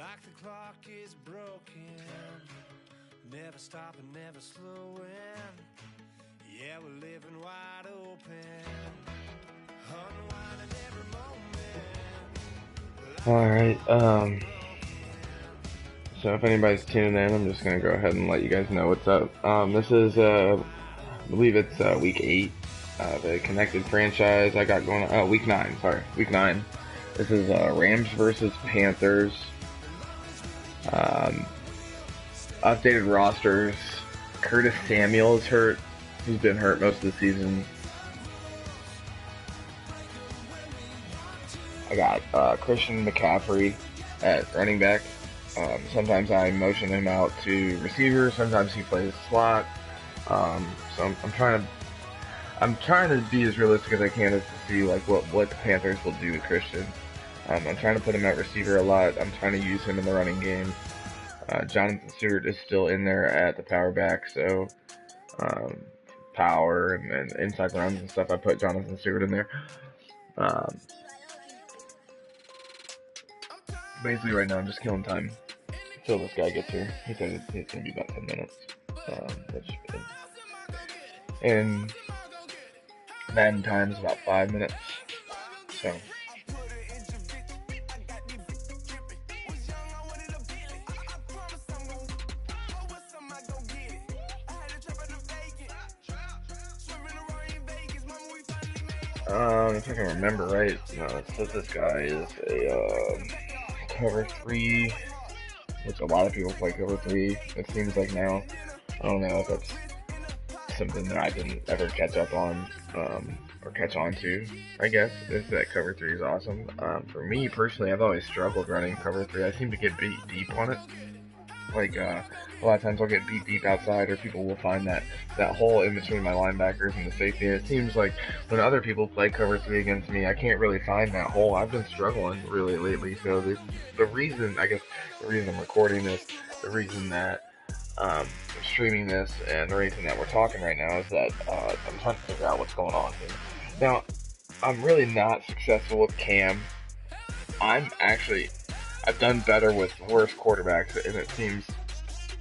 Like the clock is broken, never stopping, never slowing. Yeah, we're living wide open, unwinding every moment. Alright, so if anybody's tuning in, I'm just gonna go ahead and let you guys know what's up. This is, I believe it's, week 8, the connected franchise I got going on, week 9, sorry, week 9. This is, Rams versus Panthers. Updated rosters. Curtis Samuel is hurt. He's been hurt most of the season. I got Christian McCaffrey at running back. Sometimes I motion him out to receiver. Sometimes he plays slot. So I'm trying to be as realistic as I can as to see like what the Panthers will do with Christian. I'm trying to put him at receiver a lot. I'm trying to use him in the running game. Jonathan Stewart is still in there at the power back, so power and inside runs and stuff. I put Jonathan Stewart in there. Basically, right now I'm just killing time until this guy gets here. He said it's gonna be about 10 minutes, which in Madden time is about 5 minutes. So. If I can remember right, it says this guy is a cover 3, which a lot of people play cover 3. It seems like now. I don't know if that's something that I didn't ever catch up on or catch on to. I guess is that cover 3 is awesome. For me personally, I've always struggled running cover 3. I seem to get beat deep on it. Like, a lot of times I'll get beat deep outside, or people will find that hole in between my linebackers and the safety. And it seems like when other people play cover 3 against me, I can't really find that hole. I've been struggling really lately. So the reason I'm recording this, the reason that I'm streaming this, and the reason that we're talking right now is that I'm trying to figure out what's going on here. Now, I'm really not successful with Cam. I've done better with worse quarterbacks, and it seems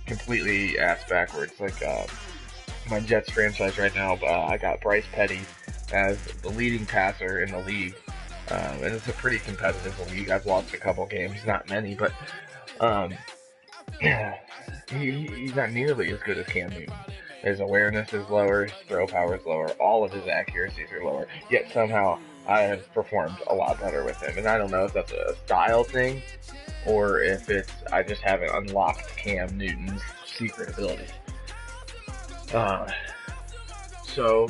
completely ass backwards. Like, my Jets franchise right now, I got Bryce Petty as the leading passer in the league. And it's a pretty competitive league. I've lost a couple games, not many, but he's not nearly as good as Cam Newton. His awareness is lower, his throw power is lower, all of his accuracies are lower, yet somehow I have performed a lot better with him. And I don't know if that's a style thing, or if it's I just haven't unlocked Cam Newton's secret ability. So,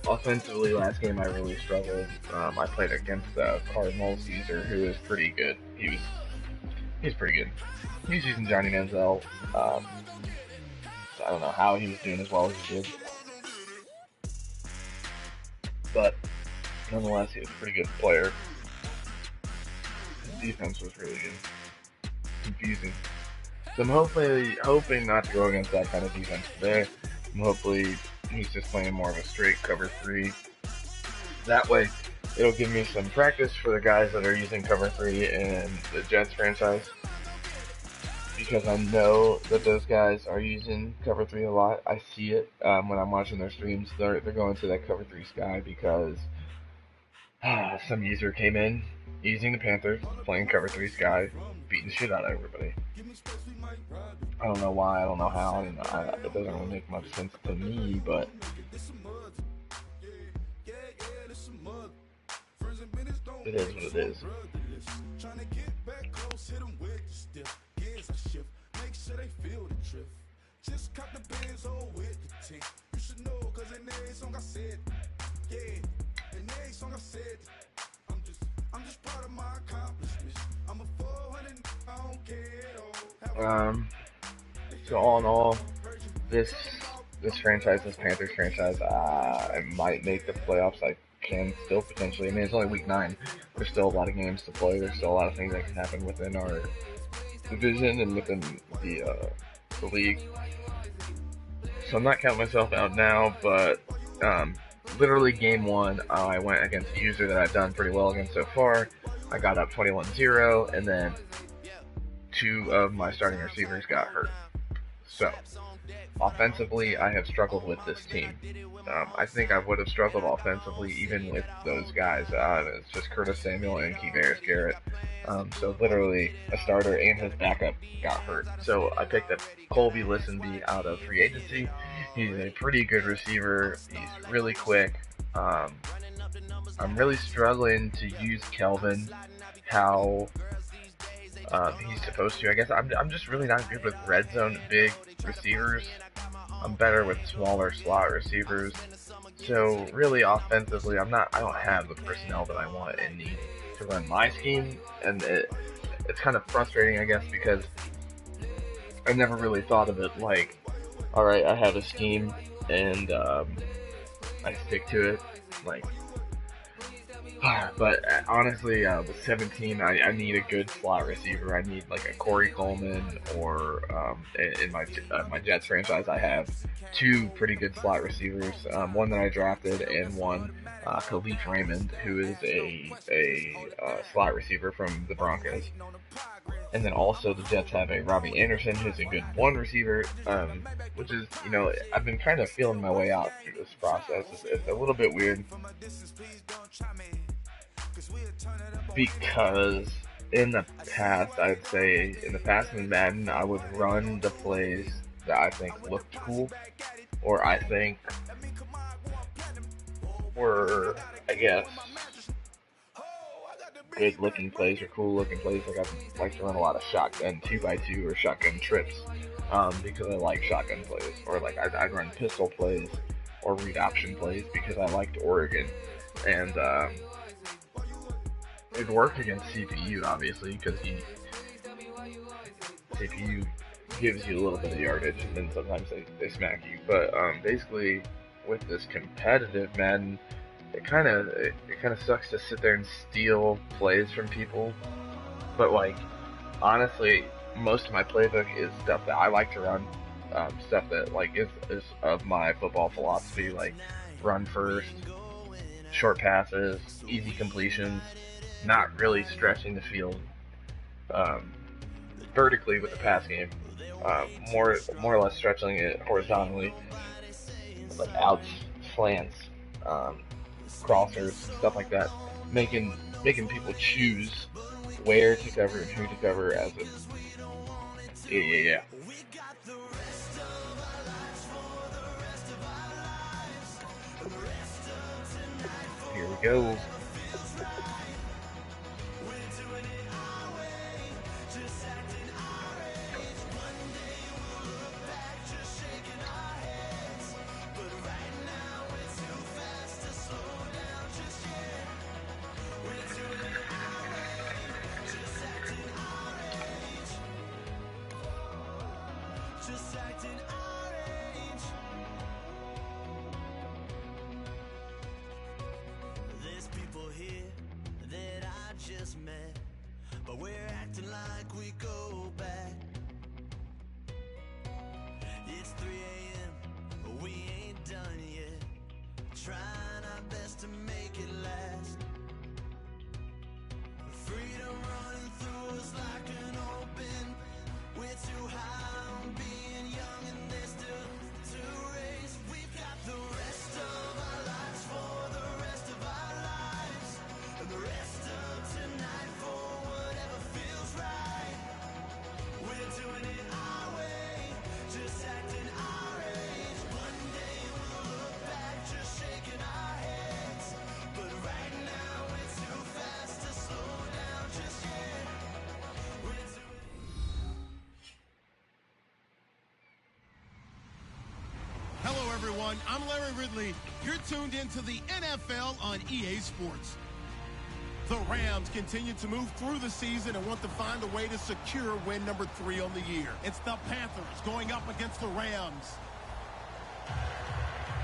offensively, last game I really struggled. I played against the Cardinals user, who is pretty good. He's pretty good. He's using Johnny Manziel. So I don't know how he was doing as well as he did, but nonetheless, he was a pretty good player. His defense was really good. Confusing. So I'm hoping not to go against that kind of defense today. Hopefully he's just playing more of a straight cover 3. That way, it'll give me some practice for the guys that are using cover 3 in the Jets franchise. Because I know that those guys are using cover 3 a lot. I see it when I'm watching their streams. They're going to that cover 3 sky because some user came in using the Panthers, playing cover 3 sky, beating the shit out of everybody. I don't know why, I don't know how, it doesn't really make much sense to me, but it is what it is. So all in all, this franchise, this Panthers franchise, I might make the playoffs. I can still potentially. I mean, it's only week 9. There's still a lot of games to play. There's still a lot of things that can happen within our division and within the league. So I'm not counting myself out now, but literally game 1, I went against a user that I've done pretty well against so far. I got up 21-0, and then 2 of my starting receivers got hurt. So, offensively, I have struggled with this team. I think I would have struggled offensively even with those guys. It's just Curtis Samuel and Keevaris Garrett. So literally, a starter and his backup got hurt. So I picked up Colby Listenby out of free agency. He's a pretty good receiver. He's really quick. I'm really struggling to use Kelvin how he's supposed to. I guess I'm just really not good with red zone big receivers. I'm better with smaller slot receivers. So really offensively, I don't have the personnel that I want and need to run my scheme, and it's kind of frustrating, I guess, because I never really thought of it like, all right, I have a scheme and I stick to it, like. But honestly, with 17, I need a good slot receiver. I need like a Corey Coleman, or in my Jets franchise, I have 2 pretty good slot receivers. One that I drafted, and one Khalif Raymond, who is a slot receiver from the Broncos. And then also the Jets have a Robbie Anderson, who's a good one receiver, which is, I've been kind of feeling my way out through this process. It's a little bit weird because in the past, I'd say, in Madden, I would run the plays that I think looked cool, or I think were, I guess, good looking plays or cool looking plays. Like I like to run a lot of shotgun 2x2 or shotgun trips, because I like shotgun plays, or like I'd run pistol plays or read option plays because I liked Oregon, and it worked against CPU obviously because CPU gives you a little bit of yardage and then sometimes they smack you. But basically with this competitive Madden, it kind of sucks to sit there and steal plays from people. But like honestly, most of my playbook is stuff that I like to run, stuff that like is of my football philosophy, like run first, short passes, easy completions, not really stretching the field vertically with the pass game, more or less stretching it horizontally, like outs, slants, crossers, stuff like that, making people choose where to cover and who to cover as a yeah. Here we go. But we're acting like we go back. It's 3 a.m., we ain't done yet, trying our best to make it last. Freedom running through us like an open. We're too high on being young and there's still to race. We've got the rest of our lives for the rest of our lives, and the rest of tonight for whatever feels right. We're doing it our way, just acting our age. One day we'll look back, just shaking our heads. But right now it's too fast to slow down just yet. Hello everyone, I'm Larry Ridley. You're tuned into the NFL on EA Sports. The Rams continue to move through the season and want to find a way to secure win number 3 on the year. It's the Panthers going up against the Rams.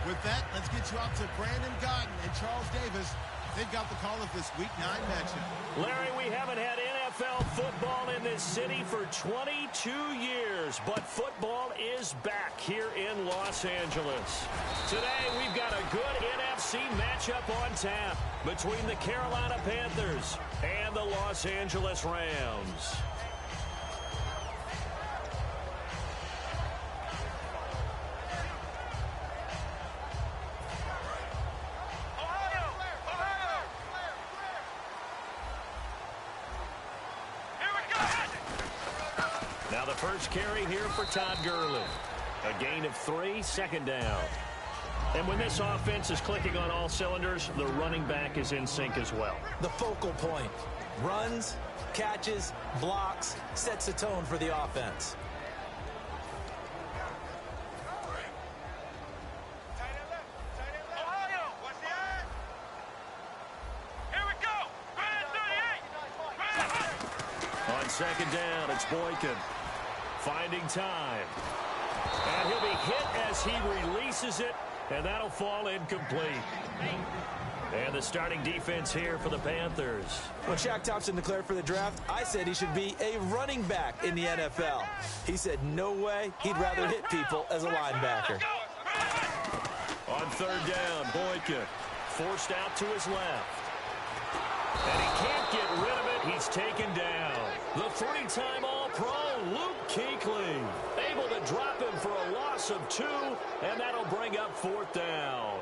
With that, let's get you out to Brandon Godden and Charles Davis. They've got the call of this Week 9 matchup. Larry, we haven't had NFL football in this city for 22 years, but football is back here in Los Angeles. Today, we've got a good NFC matchup on tap between the Carolina Panthers and the Los Angeles Rams. Now the first carry here for Todd Gurley. A gain of 3, second down. And when this offense is clicking on all cylinders, the running back is in sync as well. The focal point. Runs, catches, blocks, sets the tone for the offense. On second down, it's Boykin. Finding time. And he'll be hit as he releases it, and that'll fall incomplete. And the starting defense here for the Panthers. When Shaq Thompson declared for the draft, I said he should be a running back in the NFL. He said no way, he'd rather hit people as a linebacker. On third down, Boykin forced out to his left. And he can't get rid of it. He's taken down. The 3-time All-Pro, Luke Kuechly, able to drop him for a loss of 2, and that'll bring up fourth down.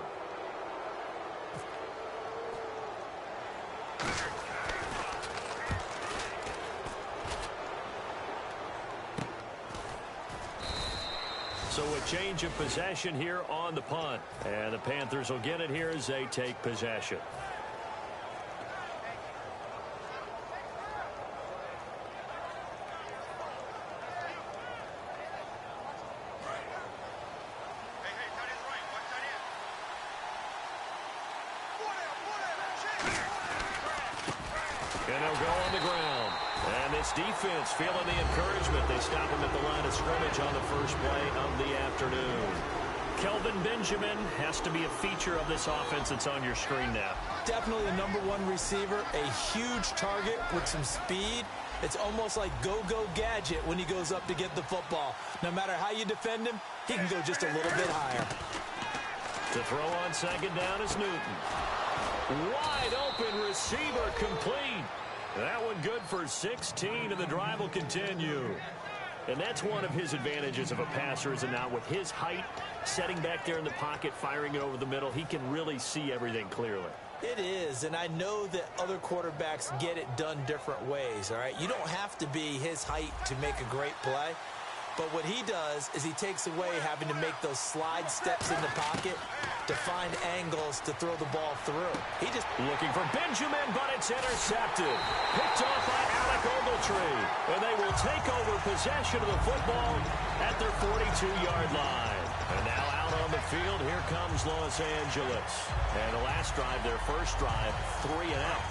So a change of possession here on the punt. And the Panthers will get it here as they take possession. And they'll go on the ground. And this defense feeling the encouragement. They stop him at the line of scrimmage on the first play of the afternoon. Kelvin Benjamin has to be a feature of this offense that's on your screen now. Definitely the #1 receiver, a huge target with some speed. It's almost like go-go gadget when he goes up to get the football. No matter how you defend him, he can go just a little bit higher. To throw on second down is Newton. Wide open receiver complete. That one good for 16, and the drive will continue. And that's one of his advantages of a passer, is it not? With his height, setting back there in the pocket, firing it over the middle, he can really see everything clearly. It is, and I know that other quarterbacks get it done different ways, all right? You don't have to be his height to make a great play. But what he does is he takes away having to make those slide steps in the pocket to find angles to throw the ball through. He just looking for Benjamin, but it's intercepted. Picked off by Alec Ogletree. And they will take over possession of the football at their 42-yard line. And now out on the field, here comes Los Angeles. And the last drive, their first drive, 3 and out.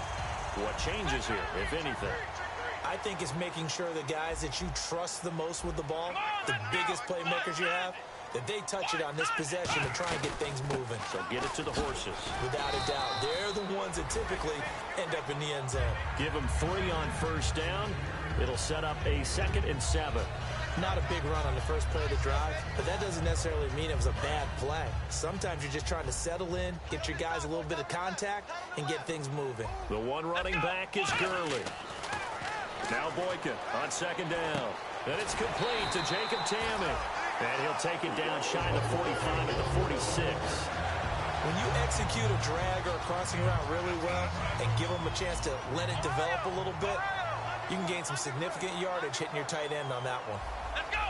What changes here, if anything? I think it's making sure the guys that you trust the most with the ball, the biggest playmakers you have, that they touch it on this possession to try and get things moving. So get it to the horses. Without a doubt. They're the ones that typically end up in the end zone. Give them 3 on first down. It'll set up a 2nd and 7. Not a big run on the first play of the drive, but that doesn't necessarily mean it was a bad play. Sometimes you're just trying to settle in, get your guys a little bit of contact, and get things moving. The one running back is Gurley. Now Boykin on second down. And it's complete to Jacob Tamme. And he'll take it down shy of the 45 at the 46. When you execute a drag or a crossing route really well and give them a chance to let it develop a little bit, you can gain some significant yardage hitting your tight end on that one. Let's go!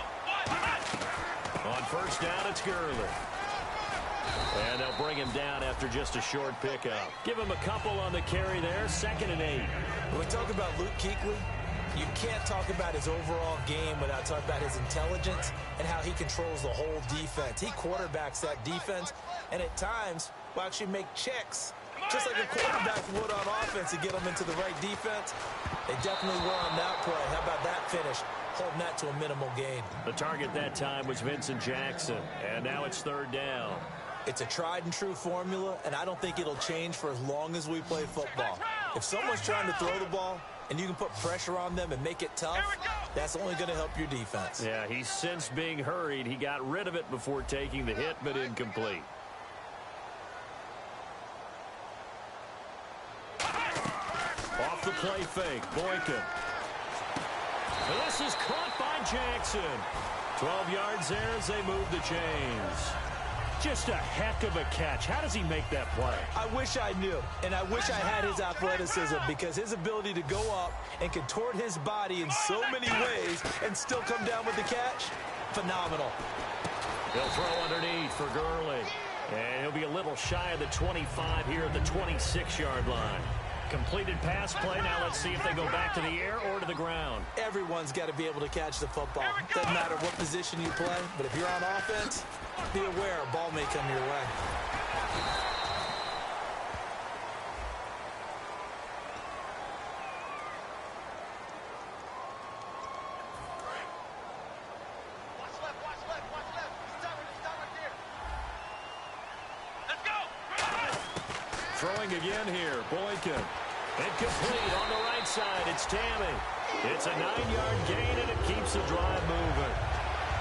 On first down, it's Gurley. And they'll bring him down after just a short pickup. Give him a couple on the carry there, 2nd and 8. When we talk about Luke Kuechly, you can't talk about his overall game without talking about his intelligence and how he controls the whole defense. He quarterbacks that defense, and at times will actually make checks, just like a quarterback would on offense to get them into the right defense. They definitely were on that play. How about that finish? Holding that to a minimal gain. The target that time was Vincent Jackson, and now it's 3rd down. It's a tried-and-true formula, and I don't think it'll change for as long as we play football. If someone's trying to throw the ball, and you can put pressure on them and make it tough, that's only going to help your defense. Yeah, he's since being hurried. He got rid of it before taking the hit, but incomplete. Off the play fake, Boykin. And this is caught by Jackson. 12 yards there as they move the chains. Just a heck of a catch. How does he make that play? I wish I knew, and I wish I had his athleticism, because his ability to go up and contort his body in so many ways and still come down with the catch, phenomenal. He'll throw underneath for Gurley. And he'll be a little shy of the 25 here at the 26-yard line. Completed pass play. Now let's see if they go back to the air or to the ground. Everyone's got to be able to catch the football. Doesn't matter what position you play, but if you're on offense, be aware a ball may come your way. Throwing again here, Boykin. Incomplete on the right side. It's Tammy. It's a 9-yard gain, and it keeps the drive moving.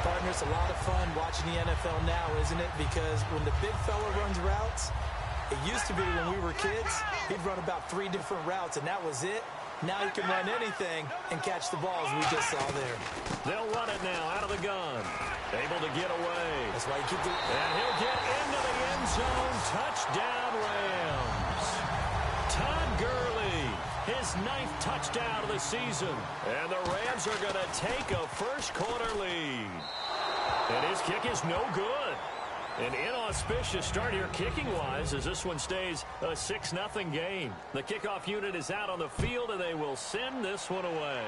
Partner, it's a lot of fun watching the NFL now, isn't it? Because when the big fella runs routes, it used to be when we were kids, he'd run about 3 different routes, and that was it. Now he can run anything and catch the ball, as we just saw there. They'll run it now out of the gun. Able to get away. That's why you keep the... And he'll get into the end zone. Touchdown, Rams. Todd Gurley, his 9th touchdown of the season. And the Rams are going to take a first-quarter lead. And his kick is no good. An inauspicious start here kicking-wise as this one stays a 6-0 game. The kickoff unit is out on the field, and they will send this one away.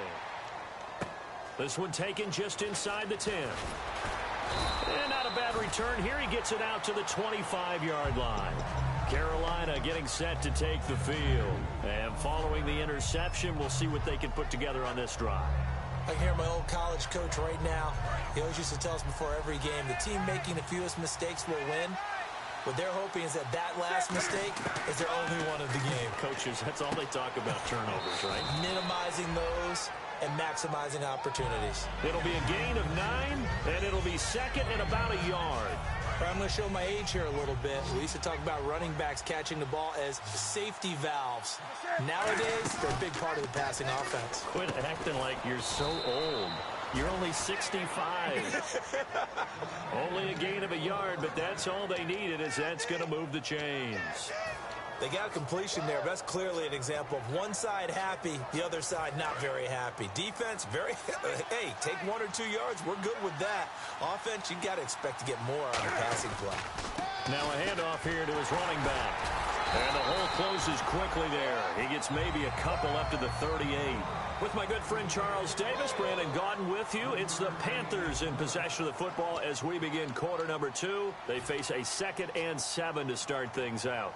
This one taken just inside the 10. And not a bad return here. He gets it out to the 25-yard line. Carolina getting set to take the field. And following the interception, we'll see what they can put together on this drive. I hear my old college coach right now. He always used to tell us before every game, the team making the fewest mistakes will win. What they're hoping is that last mistake is their only one of the game. Coaches, that's all they talk about, turnovers, right? Minimizing those and maximizing opportunities. It'll be a gain of 9, and it'll be second and about a yard. I'm going to show my age here a little bit. We used to talk about running backs catching the ball as safety valves. Nowadays, they're a big part of the passing offense. Quit acting like you're so old. You're only 65. Only a gain of a yard, but that's all they needed, as that's going to move the chains. They got a completion there. That's clearly an example of one side happy, the other side not very happy. Defense, very, hey, take 1 or 2 yards. We're good with that. Offense, you got to expect to get more on the passing play. Now a handoff here to his running back. And the hole closes quickly there. He gets maybe a couple up to the 38. With my good friend Charles Davis, Brandon Gaudin with you. It's the Panthers in possession of the football as we begin quarter number 2. They face a 2nd and 7 to start things out.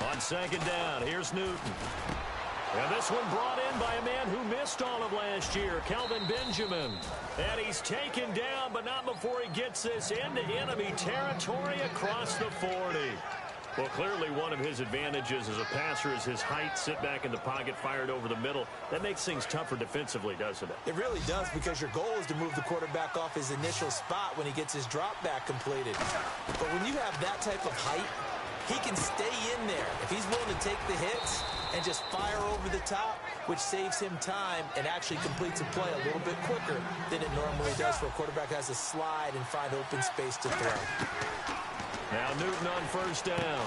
On 2nd down, here's Newton. And this one brought in by a man who missed all of last year, Kelvin Benjamin. And he's taken down, but not before he gets this into enemy territory across the 40. Well, clearly one of his advantages as a passer is his height. Sit back in the pocket, fired over the middle. That makes things tougher defensively, doesn't it? It really does, because your goal is to move the quarterback off his initial spot when he gets his drop back completed. But when you have that type of height, he can stay in there if he's willing to take the hits and just fire over the top, which saves him time and actually completes a play a little bit quicker than it normally does, for a quarterback has to slide and find open space to throw. Now Newton on 1st down.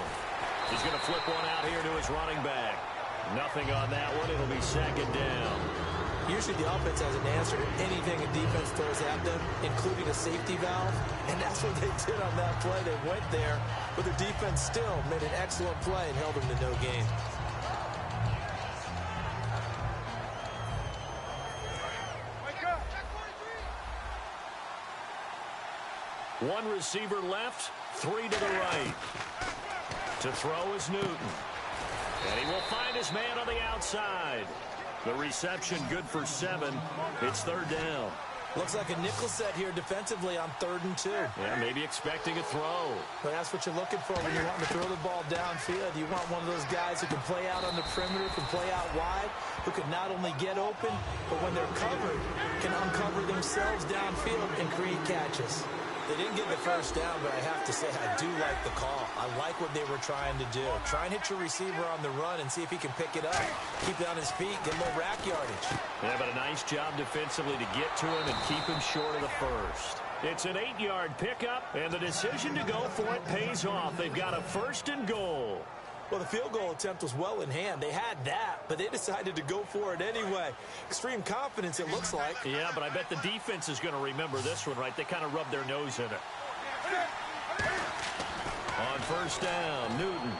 He's going to flip one out here to his running back. Nothing on that one. It'll be 2nd down. Usually the offense has an answer to anything a defense throws at them, including a safety valve, and that's what they did on that play. They went there, but the defense still made an excellent play and held them to no gain. One receiver left, 3 to the right. To throw is Newton. And he will find his man on the outside. The reception good for 7. It's 3rd down. Looks like a nickel set here defensively on 3rd and 2. Yeah, maybe expecting a throw. But that's what you're looking for when you want to throw the ball downfield. You want one of those guys who can play out on the perimeter, can play out wide, who can not only get open, but when they're covered, can uncover themselves downfield and create catches. They didn't get the first down, but I have to say I do like the call. I like what they were trying to do. Try and hit your receiver on the run and see if he can pick it up. Keep it on his feet, get a little rack yardage. Yeah, but a nice job defensively to get to him and keep him short of the first. It's an 8-yard pickup, and the decision to go for it pays off. They've got a 1st and goal. Well, the field goal attempt was well in hand. They had that, but they decided to go for it anyway. Extreme confidence, it looks like. Yeah, but I bet the defense is going to remember this one, right? They kind of rubbed their nose in it. On 1st down, Newton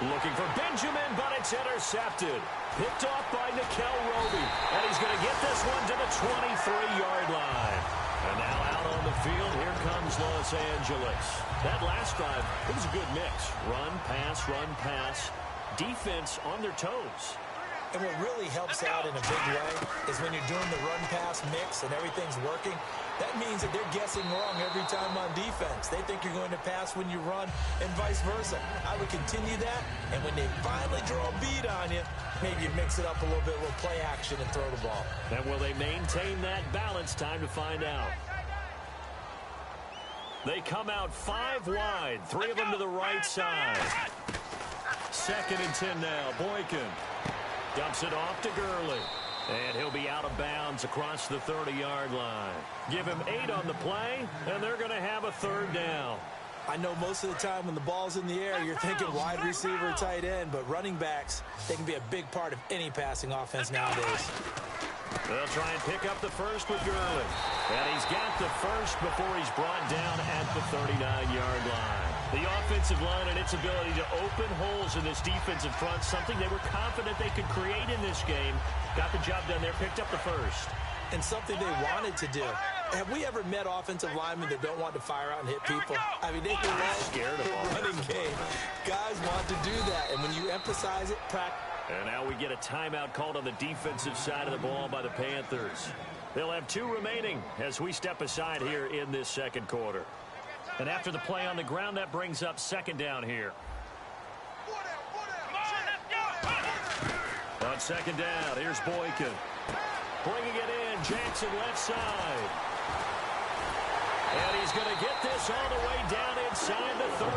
looking for Benjamin, but it's intercepted. Picked off by Nikel Roby, and he's going to get this one to the 23-yard line. And now out on the field, here comes Los Angeles. That last drive, it was a good mix. Run, pass, defense on their toes. And what really helps out in a big way is when you're doing the run-pass mix and everything's working, that means that they're guessing wrong every time on defense. They think you're going to pass when you run and vice versa. I would continue that, and when they finally draw a bead on you, maybe you mix it up a little bit, a little play action and throw the ball. And will they maintain that balance? Time to find out. They come out 5 wide, 3 of them to the right side. 2nd and 10 now, Boykin. Dumps it off to Gurley. And he'll be out of bounds across the 30-yard line. Give him 8 on the play, and they're going to have a 3rd down. I know most of the time when the ball's in the air, you're thinking wide receiver, tight end, but running backs, they can be a big part of any passing offense nowadays. They'll try and pick up the first with Gurley. And he's got the first before he's brought down at the 39-yard line. The offensive line and its ability to open holes in this defensive front, something they were confident they could create in this game. Got the job done there, picked up the first. And something they wanted to do. Have we ever met offensive linemen that don't want to fire out and hit people? I mean, they can scared of them. Running game. Guys want to do that, and when you emphasize it, practice. And now we get a timeout called on the defensive side of the ball by the Panthers. They'll have 2 remaining as we step aside here in this 2nd quarter. And after the play on the ground, that brings up 2nd down here. On 2nd down, here's Boykin. Bringing it in, Jackson left side. And he's going to get this all the way down inside the 35.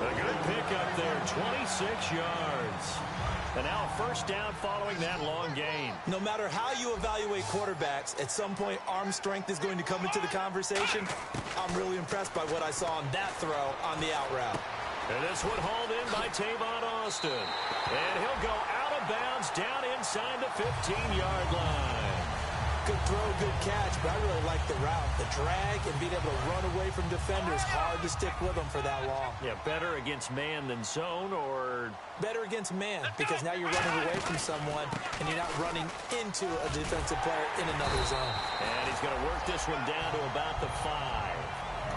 A good pickup there, 26 yards. And now a 1st down following that long gain. No matter how you evaluate quarterbacks, at some point arm strength is going to come into the conversation. I'm really impressed by what I saw on that throw on the out route. And this one hauled in by Tavon Austin. And he'll go out of bounds down inside the 15-yard line. Good throw, good catch, but I really like the route. The drag and being able to run away from defenders, hard to stick with them for that long. Yeah, better against man than zone, or? Better against man, because now you're running away from someone and you're not running into a defensive player in another zone. And he's going to work this one down to about the 5.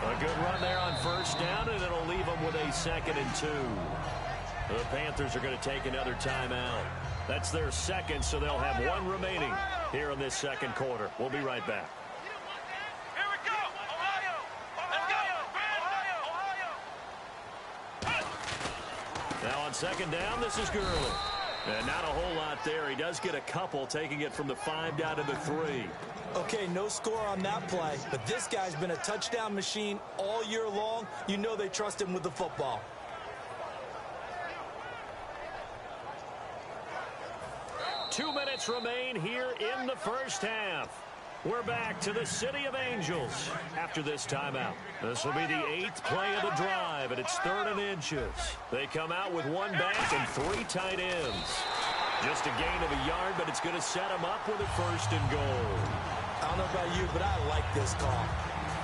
A good run there on 1st down, and it'll leave them with a 2nd and 2. The Panthers are going to take another timeout. That's their 2nd, so they'll have 1 remaining here in this 2nd quarter. We'll be right back. Here we go! Ohio! Let's go! Ohio! Now on 2nd down, this is Gurley. And not a whole lot there. He does get a couple, taking it from the 5 down to the 3. Okay, no score on that play, but this guy's been a touchdown machine all year long. You know they trust him with the football. Two minutes remain here in the 1st half. We're back to the City of Angels after this timeout. This will be the 8th play of the drive, and it's 3rd and inches. They come out with 1 back and 3 tight ends. Just a gain of a yard, but it's going to set them up with a 1st and goal. I don't know about you, but I like this call.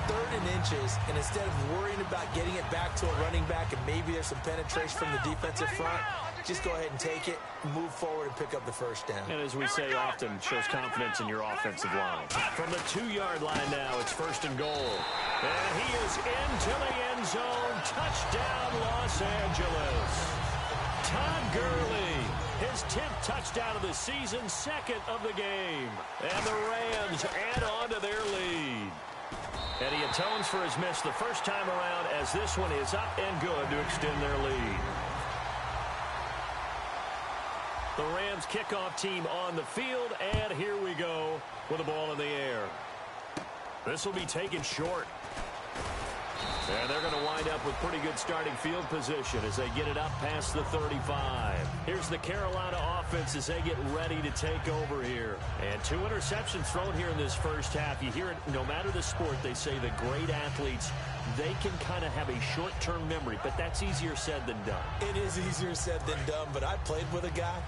3rd and inches, and instead of worrying about getting it back to a running back and maybe there's some penetration from the defensive front, just go ahead and take it, move forward, and pick up the 1st down. And as we say often, shows confidence in your offensive line. From the 2-yard line now, it's 1st and goal. And he is into the end zone. Touchdown, Los Angeles. Todd Gurley, his 10th touchdown of the season, 2nd of the game. And the Rams add on to their lead. And he atones for his miss the first time around as this one is up and good to extend their lead. The Rams kickoff team on the field, and here we go with the ball in the air. This will be taken short. And they're going to wind up with pretty good starting field position as they get it up past the 35. Here's the Carolina offense as they get ready to take over here. And 2 interceptions thrown here in this first half. You hear it no matter the sport. They say the great athletes, they can kind of have a short-term memory, but that's easier said than done. It is easier said than done, but I played with a guy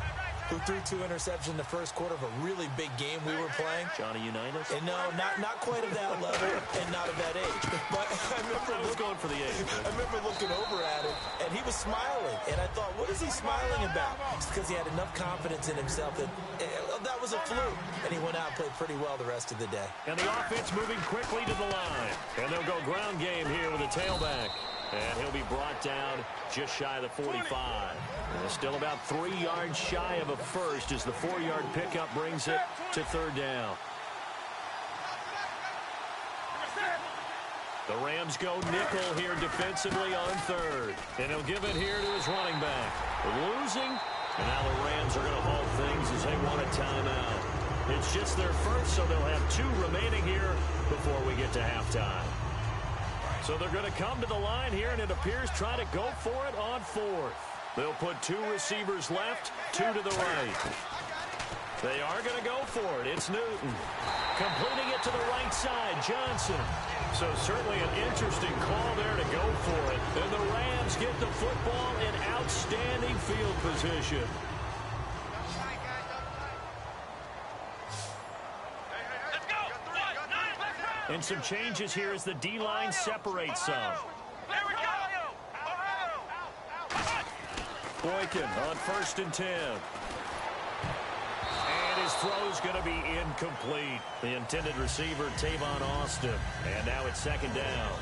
who threw 2 interceptions in the first quarter of a really big game we were playing. Johnny Unitas? And no, not quite at that level and not at that age. But I was going for the age. I remember looking over at him, and he was smiling. And I thought, what is he smiling about? It's because he had enough confidence in himself that that was a fluke. And he went out and played pretty well the rest of the day. And the offense moving quickly to the line. And they'll go ground game here with a tailback. And he'll be brought down just shy of the 45. And still about 3 yards shy of a first as the 4-yard pickup brings it to 3rd down. The Rams go nickel here defensively on 3rd. And he'll give it here to his running back. Losing. And now the Rams are going to halt things as they want a timeout. It's just their first, so they'll have 2 remaining here before we get to halftime. So they're going to come to the line here, and it appears try to go for it on 4th. They'll put 2 receivers left, 2 to the right. They are going to go for it. It's Newton. Completing it to the right side, Johnson. So certainly an interesting call there to go for it. And the Rams get the football in outstanding field position. And some changes here as the D-line separates some. Here we go! Boykin on 1st and 10. And his throw's going to be incomplete. The intended receiver, Tavon Austin. And now it's 2nd down.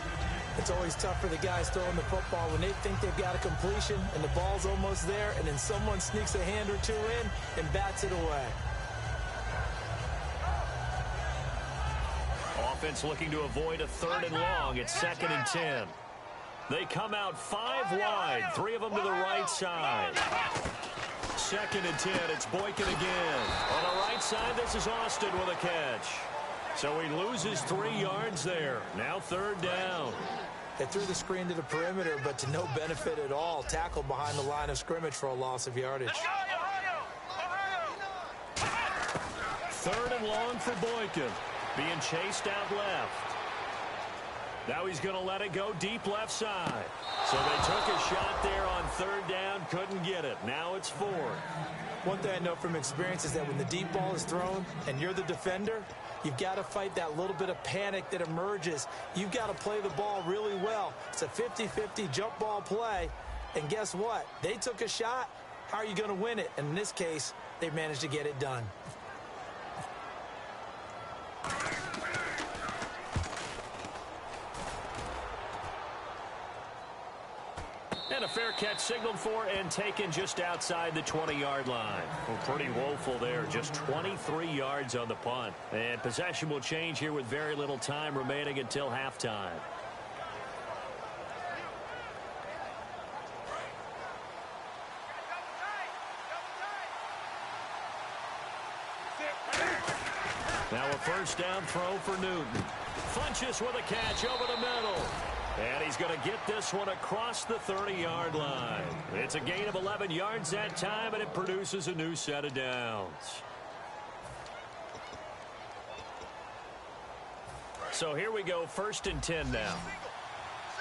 It's always tough for the guys throwing the football when they think they've got a completion and the ball's almost there, and then someone sneaks a hand or 2 in and bats it away. Offense looking to avoid a 3rd and long. It's 2nd and 10. They come out 5 wide, 3 of them to the right side. 2nd and 10. It's Boykin again. On the right side, this is Austin with a catch. So he loses 3 yards there. Now 3rd down. They threw the screen to the perimeter, but to no benefit at all. Tackled behind the line of scrimmage for a loss of yardage. 3rd and long for Boykin. Being chased out left. Now he's going to let it go deep left side. So they took a shot there on 3rd down, couldn't get it. Now it's 4th. One thing I know from experience is that when the deep ball is thrown and you're the defender, you've got to fight that little bit of panic that emerges. You've got to play the ball really well. It's a 50-50 jump ball play. And guess what? They took a shot. How are you going to win it? And in this case, they managed to get it done. And a fair catch signaled for and taken just outside the 20-yard line. Well, pretty woeful there. Just 23 yards on the punt. And possession will change here with very little time remaining until halftime. Now a 1st down throw for Newton. Funches with a catch over the middle. And he's going to get this one across the 30-yard line. It's a gain of 11 yards that time, and it produces a new set of downs. So here we go, 1st and 10 now.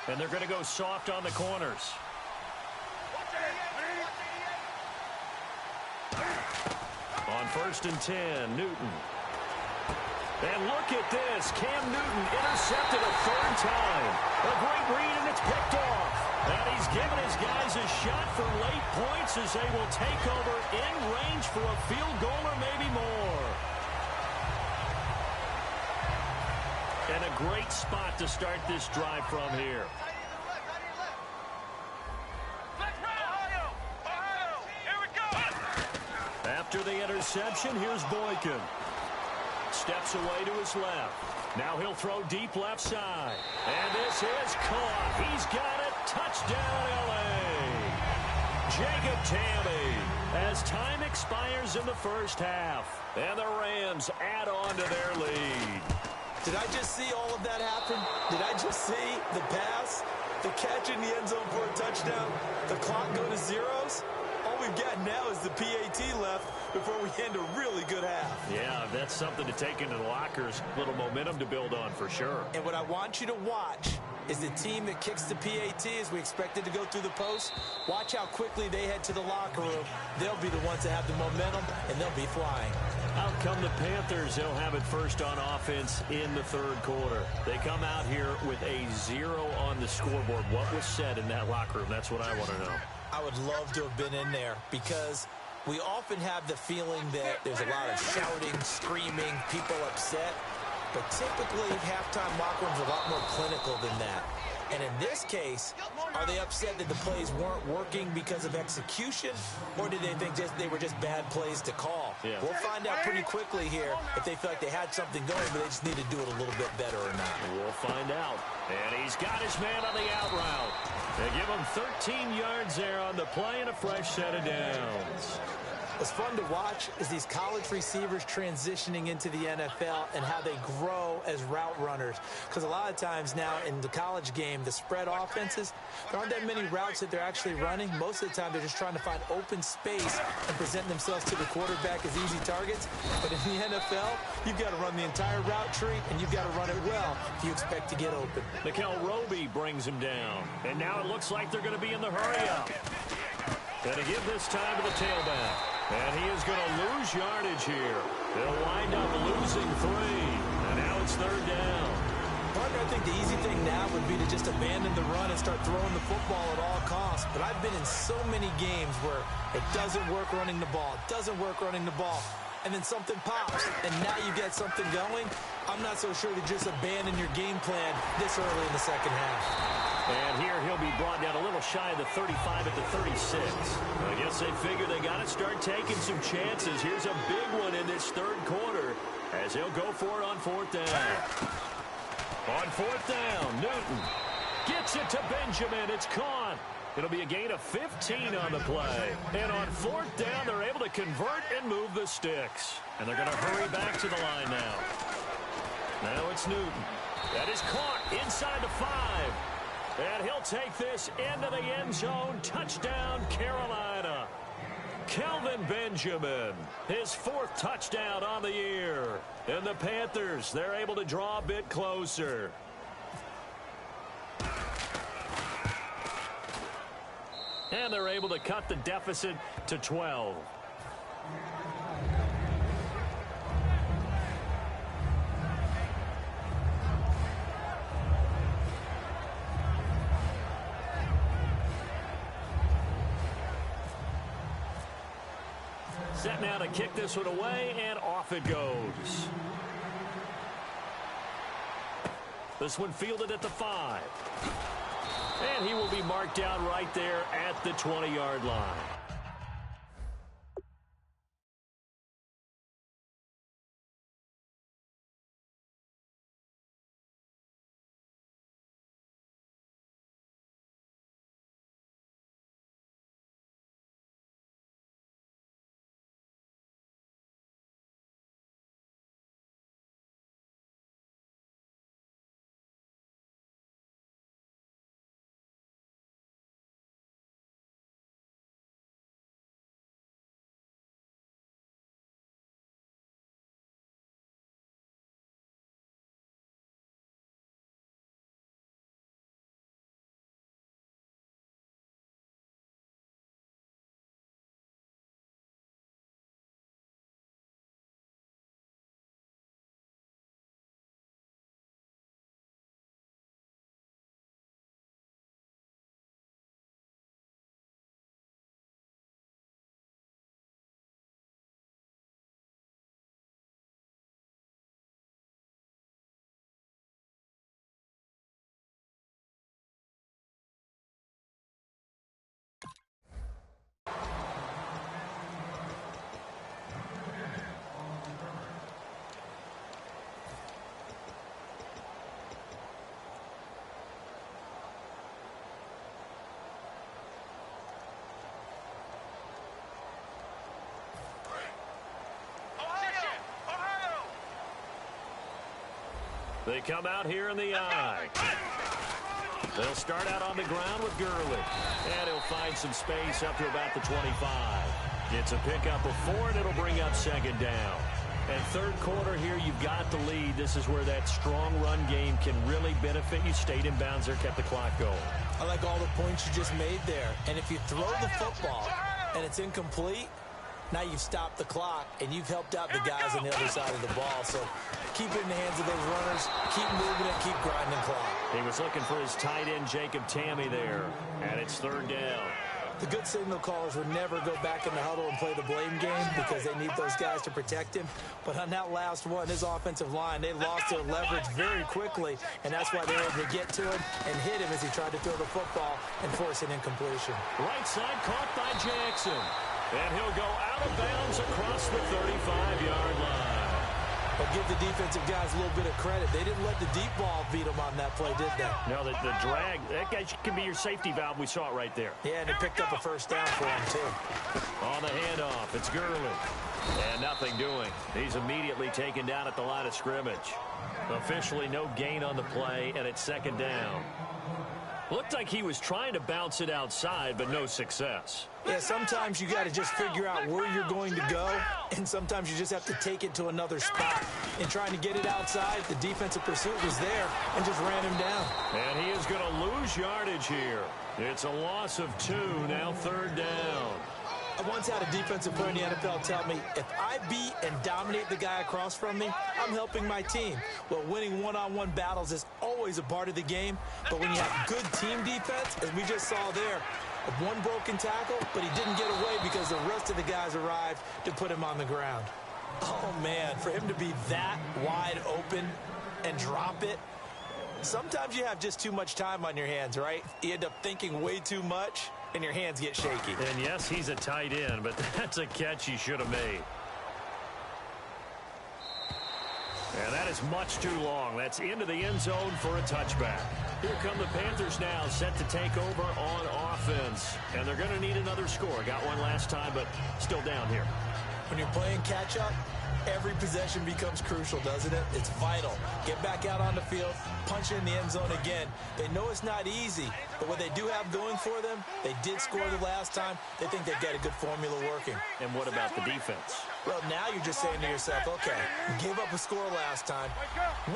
And they're going to go soft on the corners. On 1st and 10, Newton. And look at this. Cam Newton intercepted a 3rd time. A great read, and it's picked off. And he's given his guys a shot for late points as they will take over in range for a field goal or maybe more. And a great spot to start this drive from here. After the interception, here's Boykin. Steps away to his left. Now he'll throw deep left side. And this is caught. He's got it. Touchdown, L.A. Jacob Tamme as time expires in the first half. And the Rams add on to their lead. Did I just see all of that happen? Did I just see the pass catch in the end zone for a touchdown, the clock go to zeros. All we've got now is the PAT left before we end a really good half. Yeah, that's something to take into the lockers. Little momentum to build on for sure. And what I want you to watch is the team that kicks the PAT as we expected to go through the post. Watch how quickly they head to the locker room. They'll be the ones that have the momentum, and they'll be flying. Out come the Panthers. They'll have it first on offense in the third quarter. They come out here with a 0 on the scoreboard. What was said in that locker room? That's what I want to know. I would love to have been in there because we often have the feeling that there's a lot of shouting, screaming, people upset. But typically, halftime locker rooms are a lot more clinical than that. And in this case, are they upset that the plays weren't working because of execution? Or did they think they were just bad plays to call? Yeah. We'll find out pretty quickly here if they feel like they had something going, but they just need to do it a little bit better or not. We'll find out. And he's got his man on the out route. They give him 13 yards there on the play and a fresh set of downs. What's fun to watch is these college receivers transitioning into the NFL and how they grow as route runners. Because a lot of times now in the college game, the spread offenses, there aren't that many routes that they're actually running. Most of the time, they're just trying to find open space and present themselves to the quarterback as easy targets. But in the NFL, you've got to run the entire route tree, and you've got to run it well if you expect to get open. Mikel Roby brings him down. And now it looks like they're going to be in the hurry-up. Going to give this time to the tailback. And he is going to lose yardage here. They'll wind up losing 3. And now it's third down. Partner, I think the easy thing now would be to just abandon the run and start throwing the football at all costs. But I've been in so many games where it doesn't work running the ball. It doesn't work running the ball. And then something pops, and now you get something going. I'm not so sure to just abandon your game plan this early in the second half. And here he'll be brought down a little shy of the 35 at the 36. I guess they figure they got to start taking some chances. Here's a big one in this third quarter as he'll go for it on fourth down. On fourth down, Newton gets it to Benjamin. It's caught. It'll be a gain of 15 on the play. And on fourth down, they're able to convert and move the sticks. And they're going to hurry back to the line now. Now it's Newton. That is caught inside the 5. And he'll take this into the end zone. Touchdown, Carolina. Kelvin Benjamin, his 4th touchdown on the year. And the Panthers, they're able to draw a bit closer. And they're able to cut the deficit to 12. Set now to kick this one away, and off it goes. This one fielded at the 5. And he will be marked down right there at the 20-yard line. They come out here in the I. They'll start out on the ground with Gurley. And he'll find some space up to about the 25. It's a pickup of 4, and it'll bring up second down. And third quarter here, you've got the lead. This is where that strong run game can really benefit you. Stayed in bounds there, kept the clock going. I like all the points you just made there. And if you throw the football and it's incomplete, now you've stopped the clock, and you've helped out the guys on the other side of the ball. So keep it in the hands of those runners. Keep moving it. Keep grinding clock. He was looking for his tight end, Jacob Tamme, there. And it's third down. The good signal callers would never go back in the huddle and play the blame game because they need those guys to protect him. But on that last one, his offensive line, they lost their leverage very quickly, and that's why they were able to get to him and hit him as he tried to throw the football and force an incompletion. Right side caught by Jackson. And he'll go out of bounds across the 35-yard line. But give the defensive guys a little bit of credit. They didn't let the deep ball beat them on that play, did they? No, the drag, that guy can be your safety valve. We saw it right there. Yeah, and they picked up a first down for him, too. On the handoff, it's Gurley. And nothing doing. He's immediately taken down at the line of scrimmage. Officially no gain on the play, and it's second down. Looked like he was trying to bounce it outside, but no success. Yeah, sometimes you got to just figure out where you're going to go, and sometimes you just have to take it to another spot. In trying to get it outside, the defensive pursuit was there and just ran him down. And he is going to lose yardage here. It's a loss of 2, now third down. I once had a defensive player in the NFL tell me, if I beat and dominate the guy across from me, I'm helping my team. Well, winning one-on-one battles is always a part of the game, but when you have good team defense, as we just saw there, one broken tackle, but he didn't get away because the rest of the guys arrived to put him on the ground. Oh, man, for him to be that wide open and drop it, sometimes you have just too much time on your hands, right? You end up thinking way too much, and your hands get shaky. And yes, he's a tight end, but that's a catch he should have made. And that is much too long. That's into the end zone for a touchback. Here come the Panthers now, set to take over on offense. And they're going to need another score. Got one last time, but still down here. When you're playing catch-up, every possession becomes crucial, doesn't it? It's vital. Get back out on the field, punch it in the end zone again. They know it's not easy, but what they do have going for them, they did score the last time. They think they've got a good formula working. And what about the defense? Well, now you're just saying to yourself, okay, we gave up a score last time.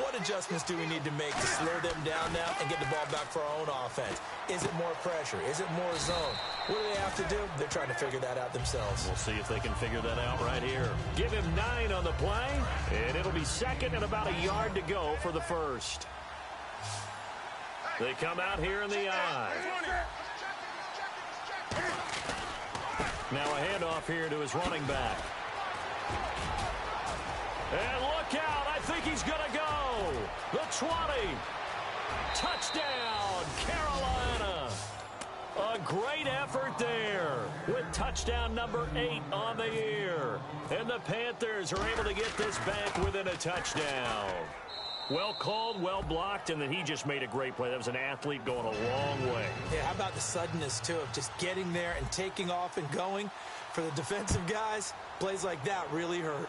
What adjustments do we need to make to slow them down now and get the ball back for our own offense? Is it more pressure? Is it more zone? What do they have to do? They're trying to figure that out themselves. We'll see if they can figure that out right here. Give him 9 on the play, and it'll be second and about a yard to go for the first. They come out here in the eye. Now a handoff here to his running back. And look out, I think he's going to go. The 20. Touchdown, Carolina. A great effort there with touchdown number 8 on the year. And the Panthers are able to get this back within a touchdown. Well called, well blocked, and then he just made a great play. That was an athlete going a long way. Yeah, how about the suddenness, too, of just getting there and taking off and going? For the defensive guys, plays like that really hurt.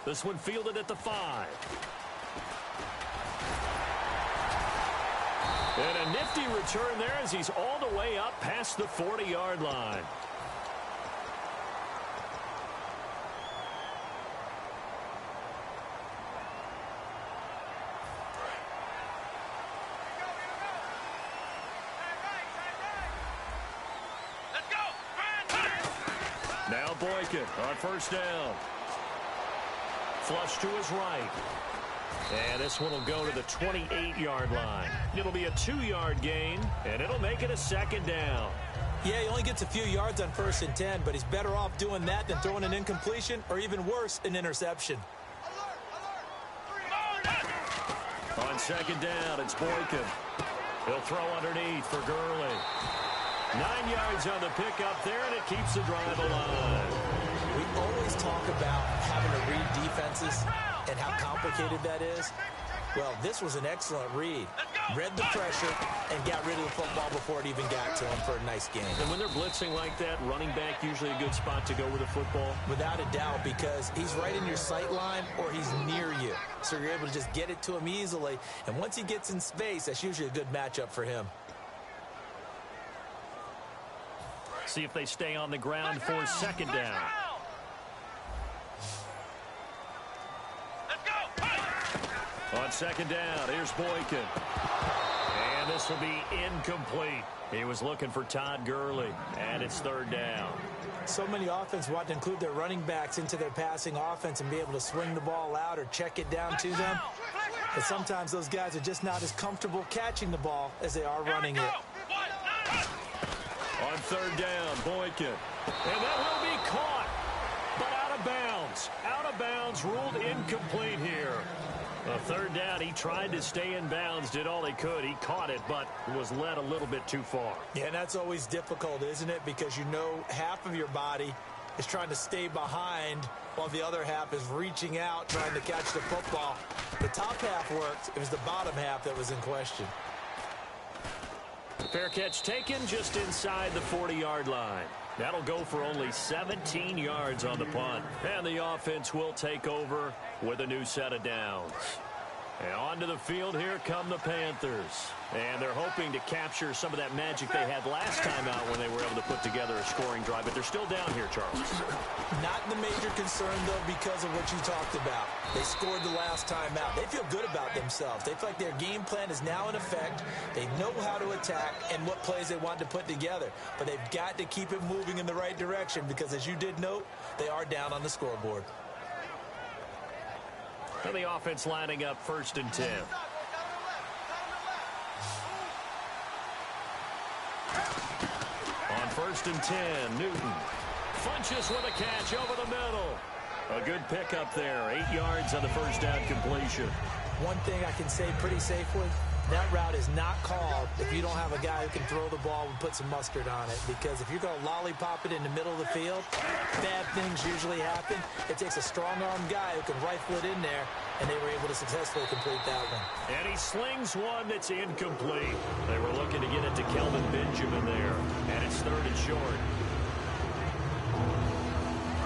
This one fielded at the 5. And a nifty return there as he's all the way up past the 40-yard line. Now Boykin on first down. Flush to his right. And this one will go to the 28-yard line. It'll be a 2-yard gain, and it'll make it a second down. Yeah, he only gets a few yards on 1st and 10, but he's better off doing that than throwing an incompletion or even worse, an interception. On second down, it's Boykin. He'll throw underneath for Gurley. 9 yards on the pickup there, and it keeps the drive alive. We always talk about having to read defenses and how complicated that is. Well, this was an excellent read. Read the pressure and got rid of the football before it even got to him for a nice gain. And when they're blitzing like that, running back usually a good spot to go with the football? Without a doubt, because he's right in your sight line or he's near you. So you're able to just get it to him easily. And once he gets in space, that's usually a good matchup for him. See if they stay on the ground for second down. On second down, here's Boykin. And this will be incomplete. He was looking for Todd Gurley, and it's third down. So many offenses want to include their running backs into their passing offense and be able to swing the ball out or check it down to them. But sometimes those guys are just not as comfortable catching the ball as they are running it. On third down, Boykin. And that will be caught, but out of bounds. Out of bounds, ruled incomplete here. Third down, he tried to stay in bounds, did all he could. He caught it, but was led a little bit too far. Yeah, and that's always difficult, isn't it? Because you know half of your body is trying to stay behind while the other half is reaching out, trying to catch the football. The top half worked. It was the bottom half that was in question. Fair catch taken just inside the 40-yard line. That'll go for only 17 yards on the punt. And the offense will take over with a new set of downs. And onto the field, here come the Panthers. And they're hoping to capture some of that magic they had last time out when they were able to put together a scoring drive. But they're still down here, Charles. Not the major concern, though, because of what you talked about. They scored the last time out. They feel good about themselves. They feel like their game plan is now in effect. They know how to attack and what plays they want to put together. But they've got to keep it moving in the right direction because, as you did note, they are down on the scoreboard. And the offense lining up 1st and 10. On 1st and 10, Newton punches with a catch over the middle. A good pickup there, 8 yards on the first down completion. One thing I can say pretty safely, that route is not called if you don't have a guy who can throw the ball and put some mustard on it. Because if you're going to lollipop it in the middle of the field, bad things usually happen. It takes a strong-armed guy who can rifle it in there, and they were able to successfully complete that one. And he slings one that's incomplete. They were looking to get it to Kelvin Benjamin there, and it's 3rd and short.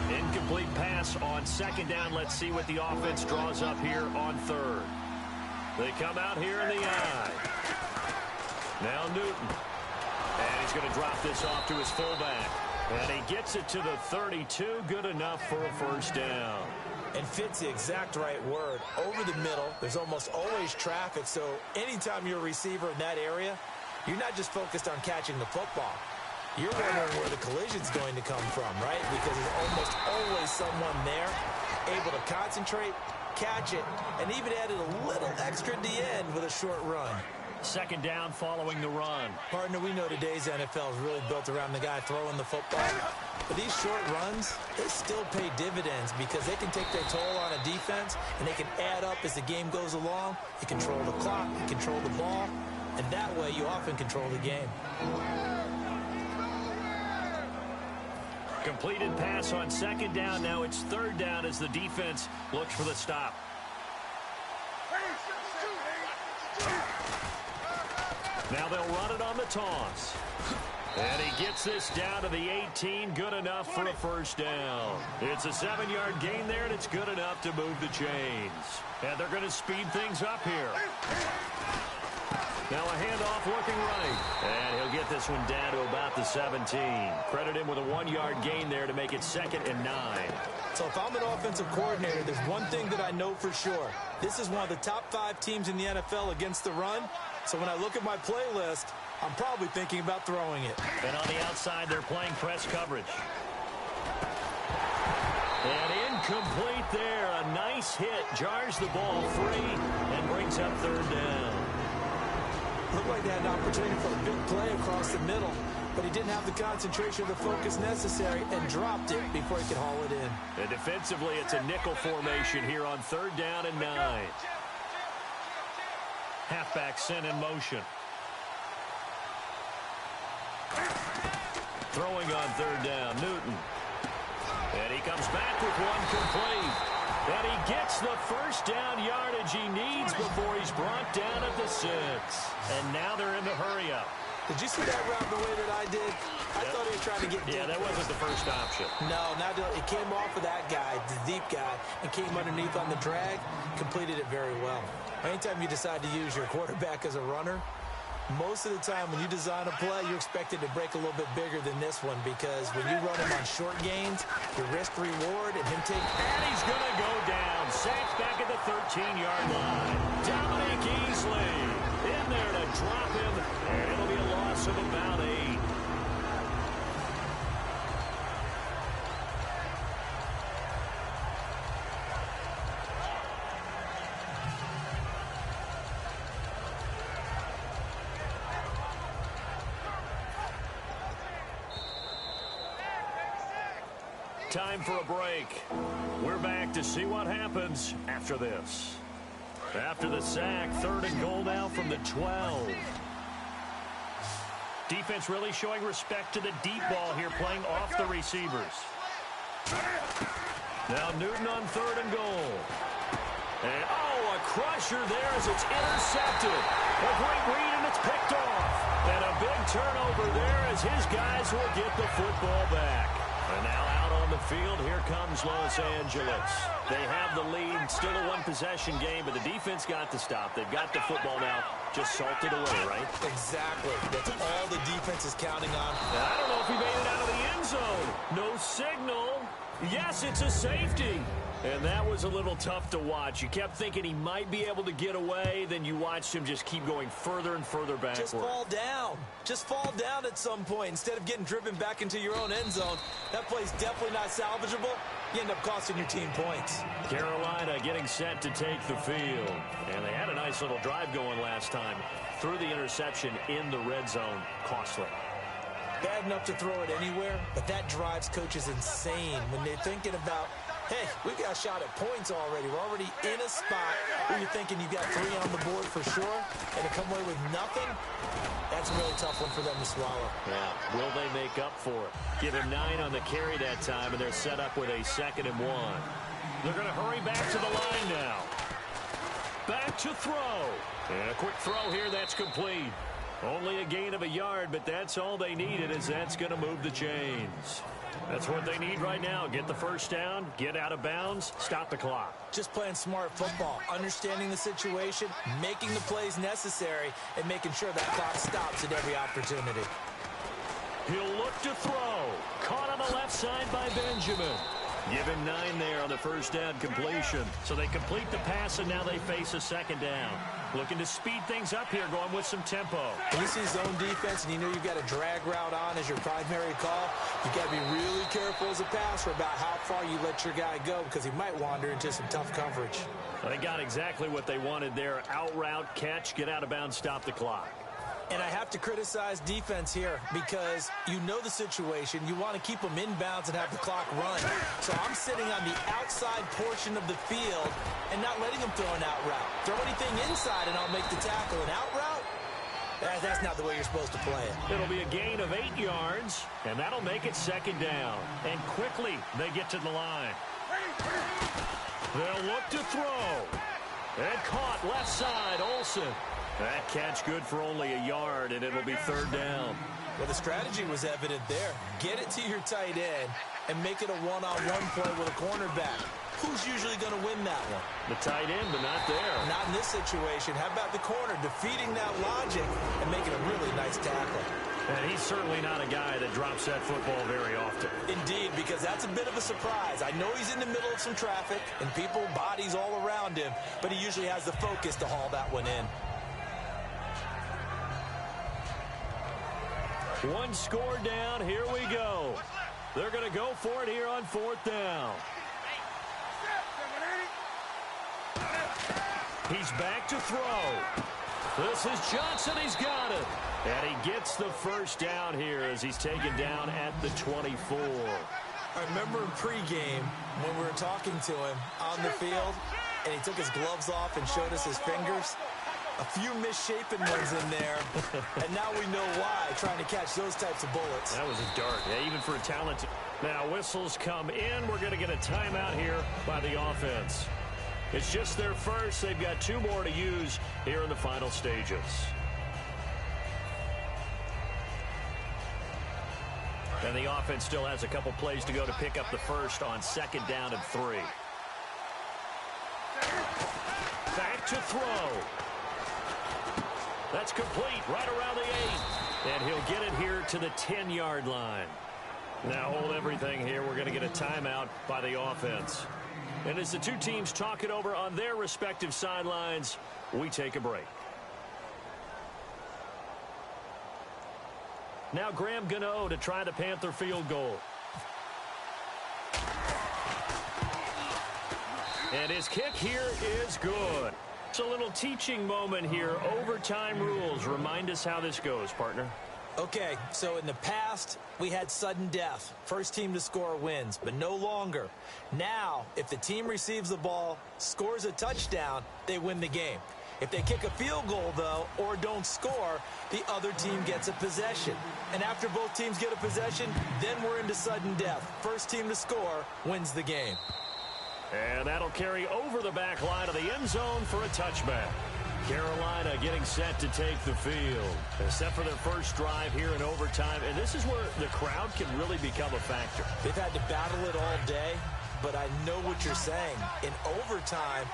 Incomplete pass on 2nd down. Let's see what the offense draws up here on 3rd. They come out here in the eye. Now Newton. And he's going to drop this off to his fullback. And he gets it to the 32. Good enough for a 1st down. And fits the exact right word. Over the middle, there's almost always traffic. So anytime you're a receiver in that area, you're not just focused on catching the football. You're wondering where the collision's going to come from, right? Because there's almost always someone there able to concentrate, catch it, and even added a little extra at the end with a short run. 2nd down following the run. Partner, we know today's NFL is really built around the guy throwing the football. But these short runs, they still pay dividends because they can take their toll on a defense, and they can add up as the game goes along. You control the clock, you control the ball, and that way you often control the game. Completed pass on 2nd down. Now it's 3rd down as the defense looks for the stop. Now they'll run it on the toss. And he gets this down to the 18. Good enough for a 1st down. It's a 7-yard gain there, and it's good enough to move the chains. And they're going to speed things up here. Now a handoff looking right. And he'll get this one down to about the 17. Credit him with a 1-yard gain there to make it 2nd and 9. So if I'm an offensive coordinator, there's one thing that I know for sure. This is one of the top 5 teams in the NFL against the run. So when I look at my playlist, I'm probably thinking about throwing it. And on the outside, they're playing press coverage. And incomplete there. A nice hit. Jars the ball free and brings up 3rd down. Looked like they had an opportunity for a big play across the middle, but he didn't have the concentration or the focus necessary and dropped it before he could haul it in. And defensively, it's a nickel formation here on 3rd down and 9. Halfback sent in motion. Throwing on 3rd down, Newton. And he comes back with one complete. And he gets the first down yardage he needs before he's brought down at the 6. And now they're in the hurry-up. Did you see that route the way that I did? I thought he was trying to get deep. Yeah, that wasn't the first option. No, it came off of that guy, the deep guy, and came underneath on the drag, completed it very well. Anytime you decide to use your quarterback as a runner, most of the time when you design a play, you're expected to break a little bit bigger than this one because when you run him on short gains, your risk-reward and him take... And he's going to go down. Sacked back at the 13-yard line. Dominic Easley in there to drop him, and it'll be a loss of about 8. Time for a break. We're back to see what happens after this. After the sack, 3rd and goal now from the 12. Defense really showing respect to the deep ball here, playing off the receivers. Now Newton on 3rd and goal. And, a crusher there as it's intercepted. A great read, and it's picked off. And a big turnover there as his guys will get the football back. And now out on the field, here comes Los Angeles. They have the lead, still a one-possession game, but the defense got to stop. They've got the football now, just salted away, right? Exactly. That's all the defense is counting on. And I don't know if he made it out of the end zone. No signal. Yes, it's a safety. And that was a little tough to watch. You kept thinking he might be able to get away, then you watched him just keep going further and further backward. Just fall down. Just fall down at some point. Instead of getting driven back into your own end zone, that play's definitely not salvageable. You end up costing your team points. Carolina getting set to take the field. And they had a nice little drive going last time. Threw the interception in the red zone. Costly. Bad enough to throw it anywhere, but that drives coaches insane when they're thinking about, hey, we got a shot at points already. We're already in a spot where you're thinking you got 3 on the board for sure, and to come away with nothing, that's a really tough one for them to swallow. Yeah, will they make up for it? Give him 9 on the carry that time, and they're set up with a 2nd and 1. They're going to hurry back to the line now. Back to throw. And a quick throw here, that's complete. Only a gain of a yard, but that's all they needed, as that's going to move the chains. That's what they need right now. Get the first down, get out of bounds, stop the clock. Just playing smart football, understanding the situation, making the plays necessary, and making sure that clock stops at every opportunity. He'll look to throw. Caught on the left side by Benjamin. Give him 9 there on the first down completion. So they complete the pass, and now they face a 2nd down. Looking to speed things up here, going with some tempo. When you see zone defense and you know you've got a drag route on as your primary call, you've got to be really careful as a passer about how far you let your guy go because he might wander into some tough coverage. They got exactly what they wanted there. Out route, catch, get out of bounds, stop the clock. And I have to criticize defense here because you know the situation. You want to keep them inbounds and have the clock run. So I'm sitting on the outside portion of the field and not letting them throw an out route. Throw anything inside and I'll make the tackle. An out route? That's not the way you're supposed to play it. It'll be a gain of 8 yards, and that'll make it 2nd down. And quickly they get to the line. They'll look to throw. And caught left side, Olsen. That catch good for only a yard, and it'll be 3rd down. Well, the strategy was evident there. Get it to your tight end and make it a one-on-one play with a cornerback. Who's usually going to win that one? The tight end, but not there. Not in this situation. How about the corner defeating that logic and making a really nice tackle? And he's certainly not a guy that drops that football very often. Indeed, because that's a bit of a surprise. I know he's in the middle of some traffic and people, bodies all around him, but he usually has the focus to haul that one in. One score down. Here we go. They're going to go for it here on 4th down. He's back to throw. This is Johnson. He's got it. And he gets the first down here as he's taken down at the 24. I remember in pregame when we were talking to him on the field and he took his gloves off and showed us his fingers. A few misshapen ones in there, and now we know why, trying to catch those types of bullets. That was a dart, yeah, even for a talented. Now whistles come in. We're going to get a timeout here by the offense. It's just their first. They've got 2 more to use here in the final stages. And the offense still has a couple plays to go to pick up the first on 2nd down and 3. Back to throw. That's complete right around the 8. And he'll get it here to the 10-yard line. Now hold everything here. We're going to get a timeout by the offense. And as the 2 teams talk it over on their respective sidelines, we take a break. Now Graham Gano to try the Panther field goal. And his kick here is good. It's a little teaching moment here. Overtime rules. Remind us how this goes, partner. Okay, so in the past, we had sudden death. First team to score wins, but no longer. Now, if the team receives the ball, scores a touchdown, they win the game. If they kick a field goal, though, or don't score, the other team gets a possession. And after both teams get a possession, then we're into sudden death. First team to score wins the game. And that'll carry over the back line of the end zone for a touchback. Carolina getting set to take the field. Except for their first drive here in overtime. And this is where the crowd can really become a factor. They've had to battle it all day, but I know what you're saying. In overtime,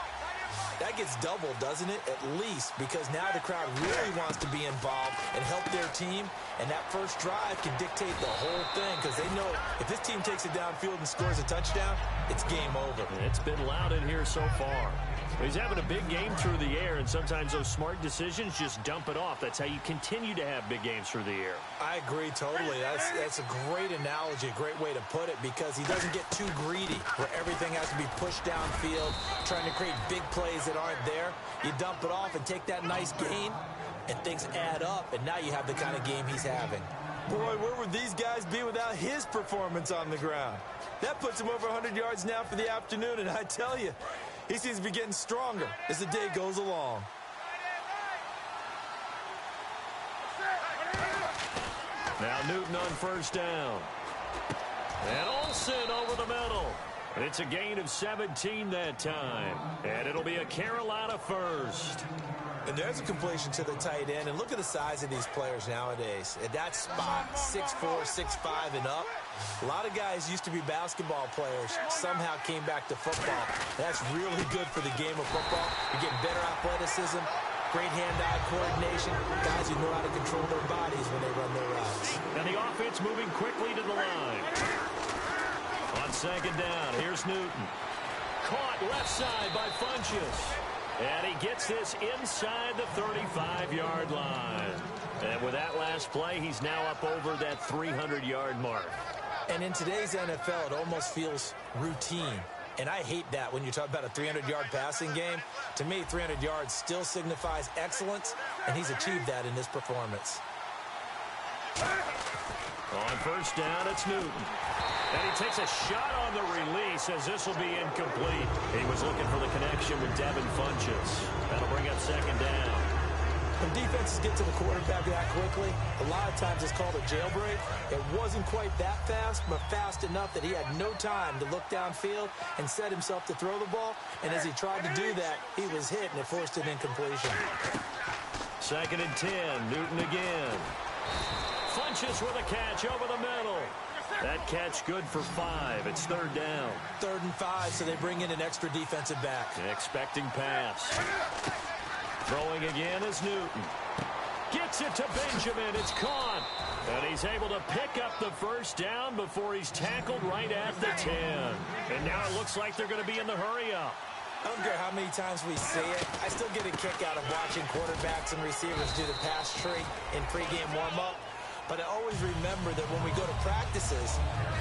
that gets doubled, doesn't it? At least, because now the crowd really wants to be involved and help their team. And that first drive can dictate the whole thing because they know if this team takes it downfield and scores a touchdown, it's game over. It's been loud in here so far. He's having a big game through the air, and sometimes those smart decisions just dump it off. That's how you continue to have big games through the air. I agree totally. That's a great analogy, a great way to put it, because he doesn't get too greedy where everything has to be pushed downfield, trying to create big plays that aren't there. You dump it off and take that nice gain, and things add up, and now you have the kind of game he's having. Boy, where would these guys be without his performance on the ground? That puts him over 100 yards now for the afternoon, and I tell you, he seems to be getting stronger as the day goes along. Now Newton on first down. And Olsen over the middle. It's a gain of 17 that time. And it'll be a Carolina first. And there's a completion to the tight end. And look at the size of these players nowadays. At that spot, 6'4", 6'5", and up. A lot of guys used to be basketball players, somehow came back to football. That's really good for the game of football. You're getting better athleticism, great hand-eye coordination, guys who know how to control their bodies when they run their routes. And the offense moving quickly to the line. On second down, here's Newton. Caught left side by Funchess. And he gets this inside the 35-yard line. And with that last play, he's now up over that 300-yard mark. And in today's NFL, it almost feels routine. And I hate that when you talk about a 300-yard passing game. To me, 300 yards still signifies excellence, and he's achieved that in this performance. On first down, it's Newton. And he takes a shot on the release as this will be incomplete. He was looking for the connection with Devin Funchess. That'll bring up second down. When defenses get to the quarterback that quickly, a lot of times it's called a jailbreak. It wasn't quite that fast, but fast enough that he had no time to look downfield and set himself to throw the ball. And as he tried to do that, he was hit, and it forced an incompletion. Second and 10, Newton again. Funchess with a catch over the middle. That catch good for 5. It's third down. 3rd and 5, so they bring in an extra defensive back. Expecting pass. Throwing again is Newton. Gets it to Benjamin. It's caught. And he's able to pick up the first down before he's tackled right at the 10. And now it looks like they're going to be in the hurry-up. I don't care how many times we see it. I still get a kick out of watching quarterbacks and receivers do the pass tree in pregame warm-up. But I always remember that when we go to practices,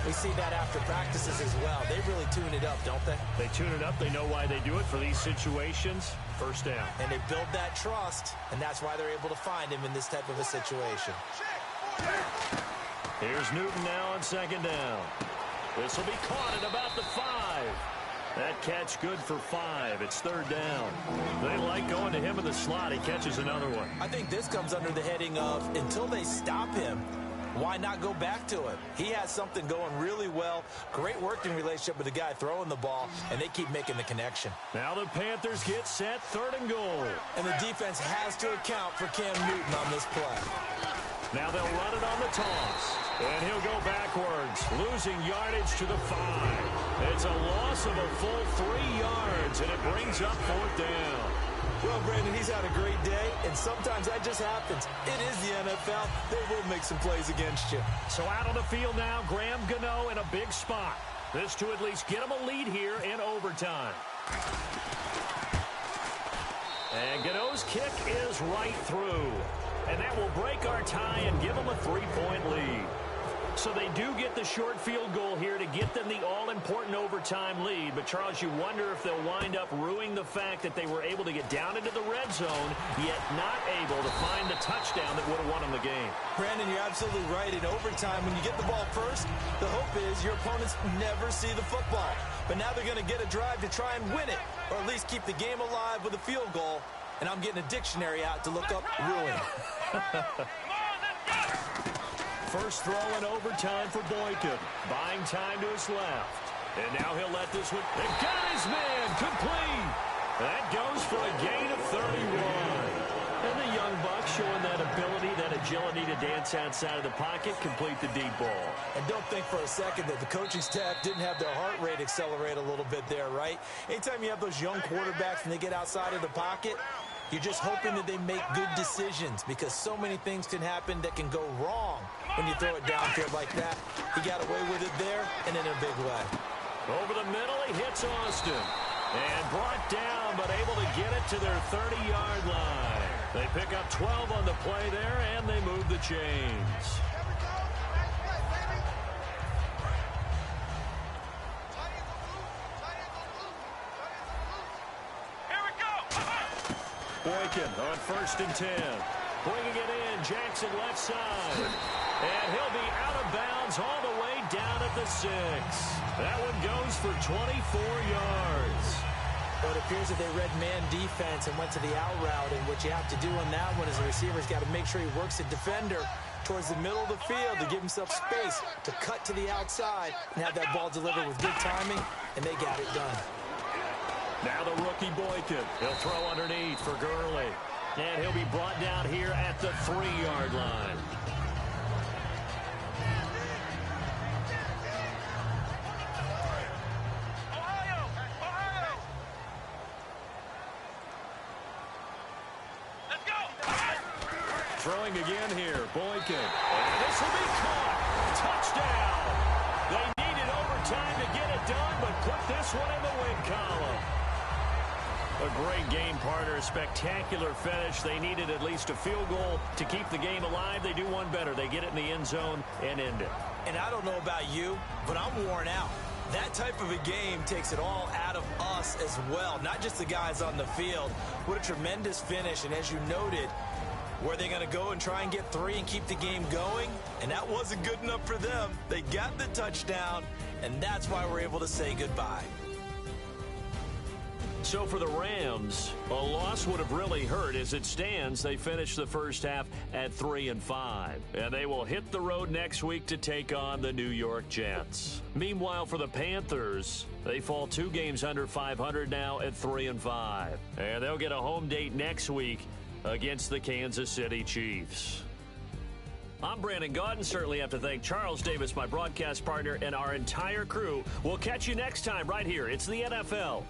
we see that after practices as well. They really tune it up, don't they? They tune it up. They know why they do it for these situations. First down. And they build that trust, and that's why they're able to find him in this type of a situation. Here's Newton now on second down. This will be caught at about the 5. That catch good for 5. It's 3rd down. They like going to him in the slot. He catches another one. I think this comes under the heading of until they stop him, why not go back to him? He has something going really well. Great working relationship with the guy throwing the ball, and they keep making the connection. Now the Panthers get set, 3rd and goal. And the defense has to account for Cam Newton on this play. Now they'll run it on the toss. And he'll go backwards, losing yardage to the 5. It's a loss of a full 3 yards, and it brings up 4th down. Well, Brandon, he's had a great day, and sometimes that just happens. It is the NFL. They will make some plays against you. So out on the field now, Graham Gano in a big spot. This to at least get him a lead here in overtime. And Gano's kick is right through. And that will break our tie and give them a 3-point lead. So they do get the short field goal here to get them the all-important overtime lead. But, Charles, you wonder if they'll wind up ruining the fact that they were able to get down into the red zone, yet not able to find the touchdown that would have won them the game. Brandon, you're absolutely right. In overtime, when you get the ball first, the hope is your opponents never see the football. But now they're going to get a drive to try and win it, or at least keep the game alive with a field goal. And I'm getting a dictionary out to look up ruin. First throw in overtime for Boykin. Buying time to his left. And now he'll let this one. They got his man. Complete. That goes for a gain of 31. And the young buck showing that ability, that agility to dance outside of the pocket, complete the deep ball. And don't think for a second that the coaching staff didn't have their heart rate accelerate a little bit there, right? Anytime you have those young quarterbacks and they get outside of the pocket, you're just hoping that they make good decisions, because so many things can happen that can go wrong when you throw it downfield like that. He got away with it there and in a big way. Over the middle, he hits Austin. And brought down, but able to get it to their 30-yard line. They pick up 12 on the play there, and they move the chains. Boykin on 1st and 10. Bringing it in, Jackson left side. And he'll be out of bounds all the way down at the 6. That one goes for 24 yards. Well, it appears that they read man defense and went to the out route, and what you have to do on that one is the receiver's got to make sure he works the defender towards the middle of the field to give himself space to cut to the outside and have that ball delivered with good timing, and they got it done. Now the rookie Boykin. He'll throw underneath for Gurley. And he'll be brought down here at the 3-yard line. Let's go. Throwing again here, Boykin. And this will be caught. Touchdown. They needed overtime to get it done, but put this one in the win column. A great game partner, spectacular finish. They needed at least a field goal to keep the game alive. They do one better. They get it in the end zone and end it. And I don't know about you, but I'm worn out. That type of a game takes it all out of us as well, not just the guys on the field. What a tremendous finish, and as you noted, were they going to go and try and get 3 and keep the game going? And that wasn't good enough for them. They got the touchdown, and that's why we're able to say goodbye. So for the Rams, a loss would have really hurt. As it stands, they finished the first half at 3-5. And they will hit the road next week to take on the New York Jets. Meanwhile, for the Panthers, they fall 2 games under 500 now at 3-5. And they'll get a home date next week against the Kansas City Chiefs. I'm Brandon Gaudin. Certainly have to thank Charles Davis, my broadcast partner, and our entire crew. We'll catch you next time right here. It's the NFL.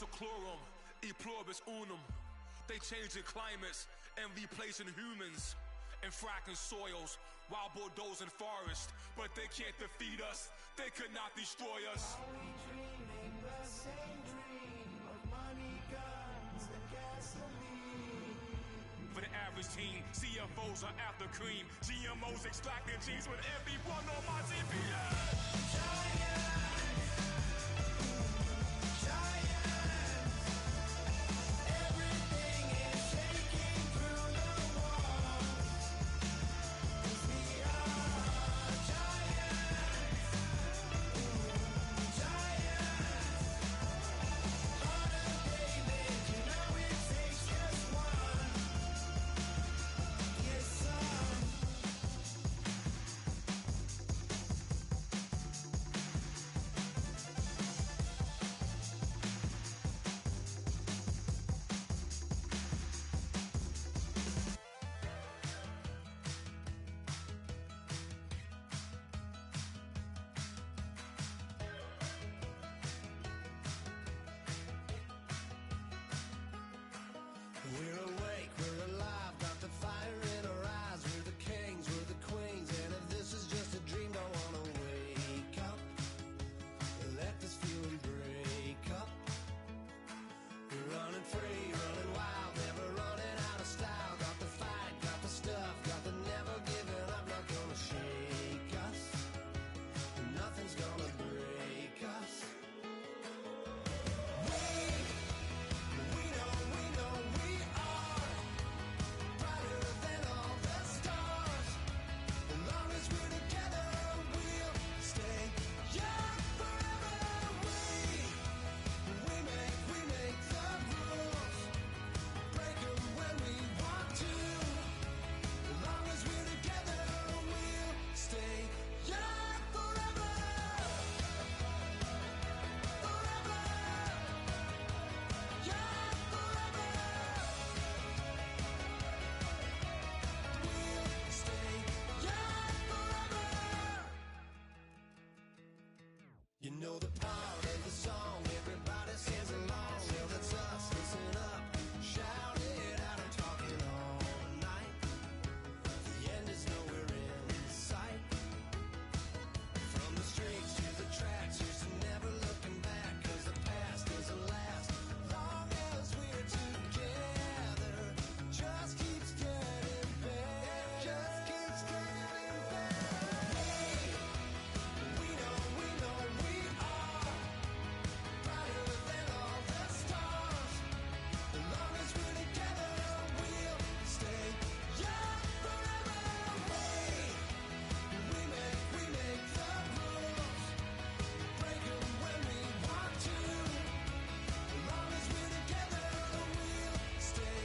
seclorum, e pluribus unum. They changing climates and replacing humans and fracking soils while bulldozing forests. But they can't defeat us, they could not destroy us. Are we dreaming the same dream of money, guns, and gasoline? For the average teen, CFOs are after cream. GMOs extracting genes with everyone on my TV. We're awake, we're alive, got the fire in our eyes. We're the kings, we're the queens, and if this is just a dream, don't wanna wake up. Let this feeling break up. We're running free, running wild, never running out of style. Got the fight, got the stuff, got the never giving up. Not gonna shake us, nothing's gonna break us. You know the part of the song, everybody sings along. Well, that's us, listen up, shout it out, I'm talking all night. The end is nowhere in sight. From the streets to the tracks, here's to never looking back. Cause the past doesn't last, long as we're together. Just keeps getting better, just keeps getting better. We know we are brighter than all the stars. As long as we're together, we'll stay young forever. We make the rules, break 'em when we want to. As long as we're together, we'll stay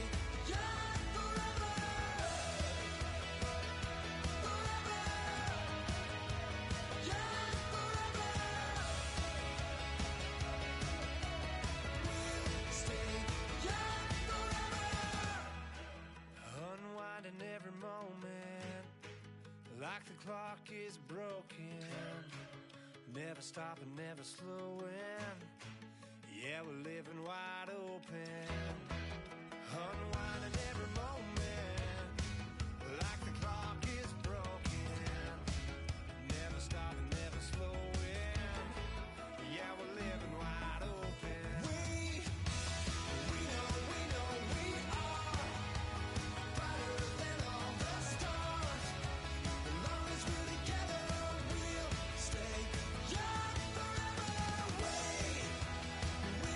young forever. Forever, young forever. We'll stay young forever. Unwinding every moment, like the clock is broken. Never stopping, never slowing. Yeah, we're living wide open. Unwinding every moment, like the clock is broken. Never stopping, never slowing. Yeah, we're living wide open. We know we are brighter than all the stars. As long as we're together, we'll stay young forever. We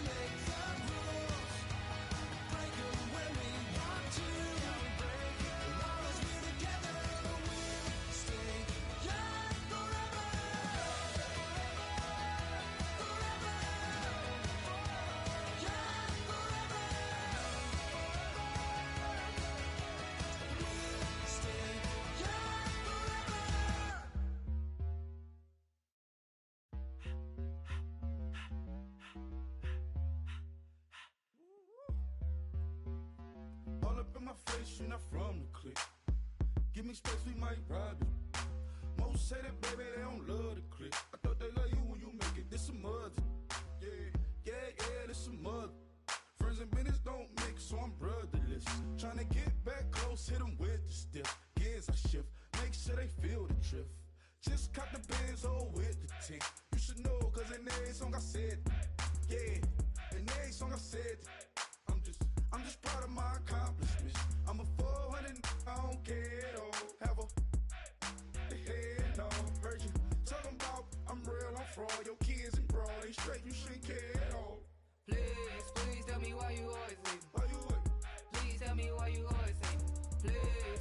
make the rules, break 'em when we want to. As long as we're together, we'll stay young forever. Forever, young forever. We'll stay young forever. All up in my face, you're not from the clique. Give me space, we might ride it. Most say that, baby, they don't love the clique. I thought they love you when you make it. This some mud. Yeah, this Ghost hit them with the stiff. Gears I shift, make sure they feel the drift. Just cut the Benz all with the tint. You should know, cause in every song I said, yeah, in every song I said, I'm just proud of my accomplishments. I'm a 400, I don't care at all. Have a head on. Heard you talking about I'm real, I'm fraud. Your kids and broad ain't straight, you shouldn't care at all. Please tell me why you always leave. Why you wait? Please tell me why you always leave.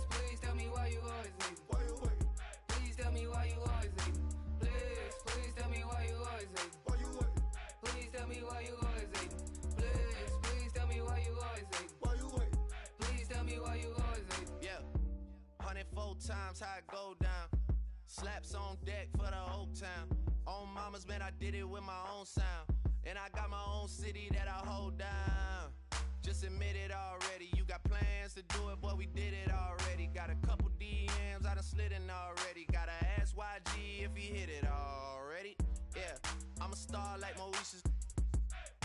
Please tell me why you always leave. Why you wait? Please tell me why you always leave. Please tell me why you always leave. Why you wait? Please tell me why you always leave. Please tell me why you always leave. Why you wait? Please tell me why you always leave. Yeah, 104 times how it go down. Slaps on deck for the Oak Town. On mamas, man, I did it with my own sound. And I got my own city that I hold down. Just admit it already. You got plans to do it, boy, we did it already. Got a couple DMs, I done slid in already. Gotta ask YG if he hit it already. Yeah, I'm a star like Moesha's.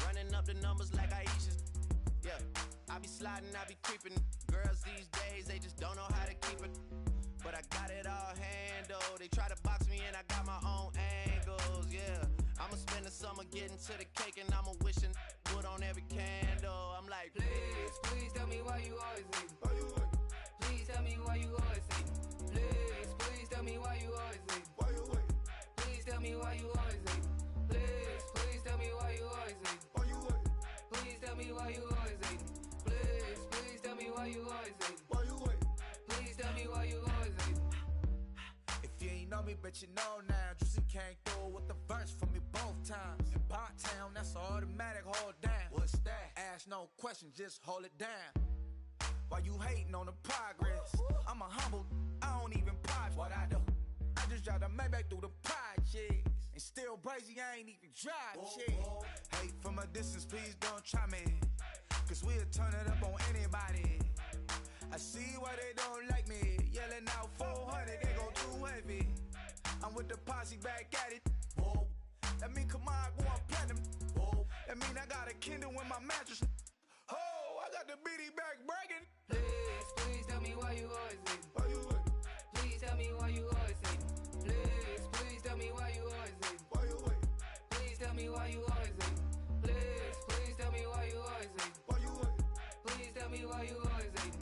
Running up the numbers like Aisha's. Yeah, I be sliding, I be creeping. Girls these days, they just don't know how to keep it. But I got it all handled. They try to box me and I got my own angles, yeah. I'ma spend the summer getting to the cake and I'ma wishing wood on every candle. I'm like, Please tell me why you always leave. Why you wait? Please tell me why you always leave. Please tell me why you always leave. Why you wait? Please tell me why you always leave. Please tell me why you always leave. Why you wait? Please tell me why you always leave. Please tell me why you always leave. Why you wait? Please tell me why you always leave. If you ain't know me, but you know now. Juicy came through with the verse for me both times. In Bot Town, that's automatic, hold down. What's that? Ask no question, just hold it down. While you hating on the progress, I'm a humble, I don't even pop what I do. I just drive the Maybach through the projects. And still brazy, I ain't even drive shit. Hate from a distance, please don't try me. Cause we'll turn it up on anybody. I see why they don't like me. Yelling out 400, they go too heavy. I'm with the posse back at it. Whoa. That mean come on, going platinum. Whoa. That mean I got a Kindle in my mattress. Oh, I got the BD back bragging. Please tell me why you always leave. Why you wait? Please tell me why you always leave. Please tell me why you always leave. Why you wait? Please tell me why you always leave. Please tell me why you always leave. Why you wait? Please tell me why you always leave.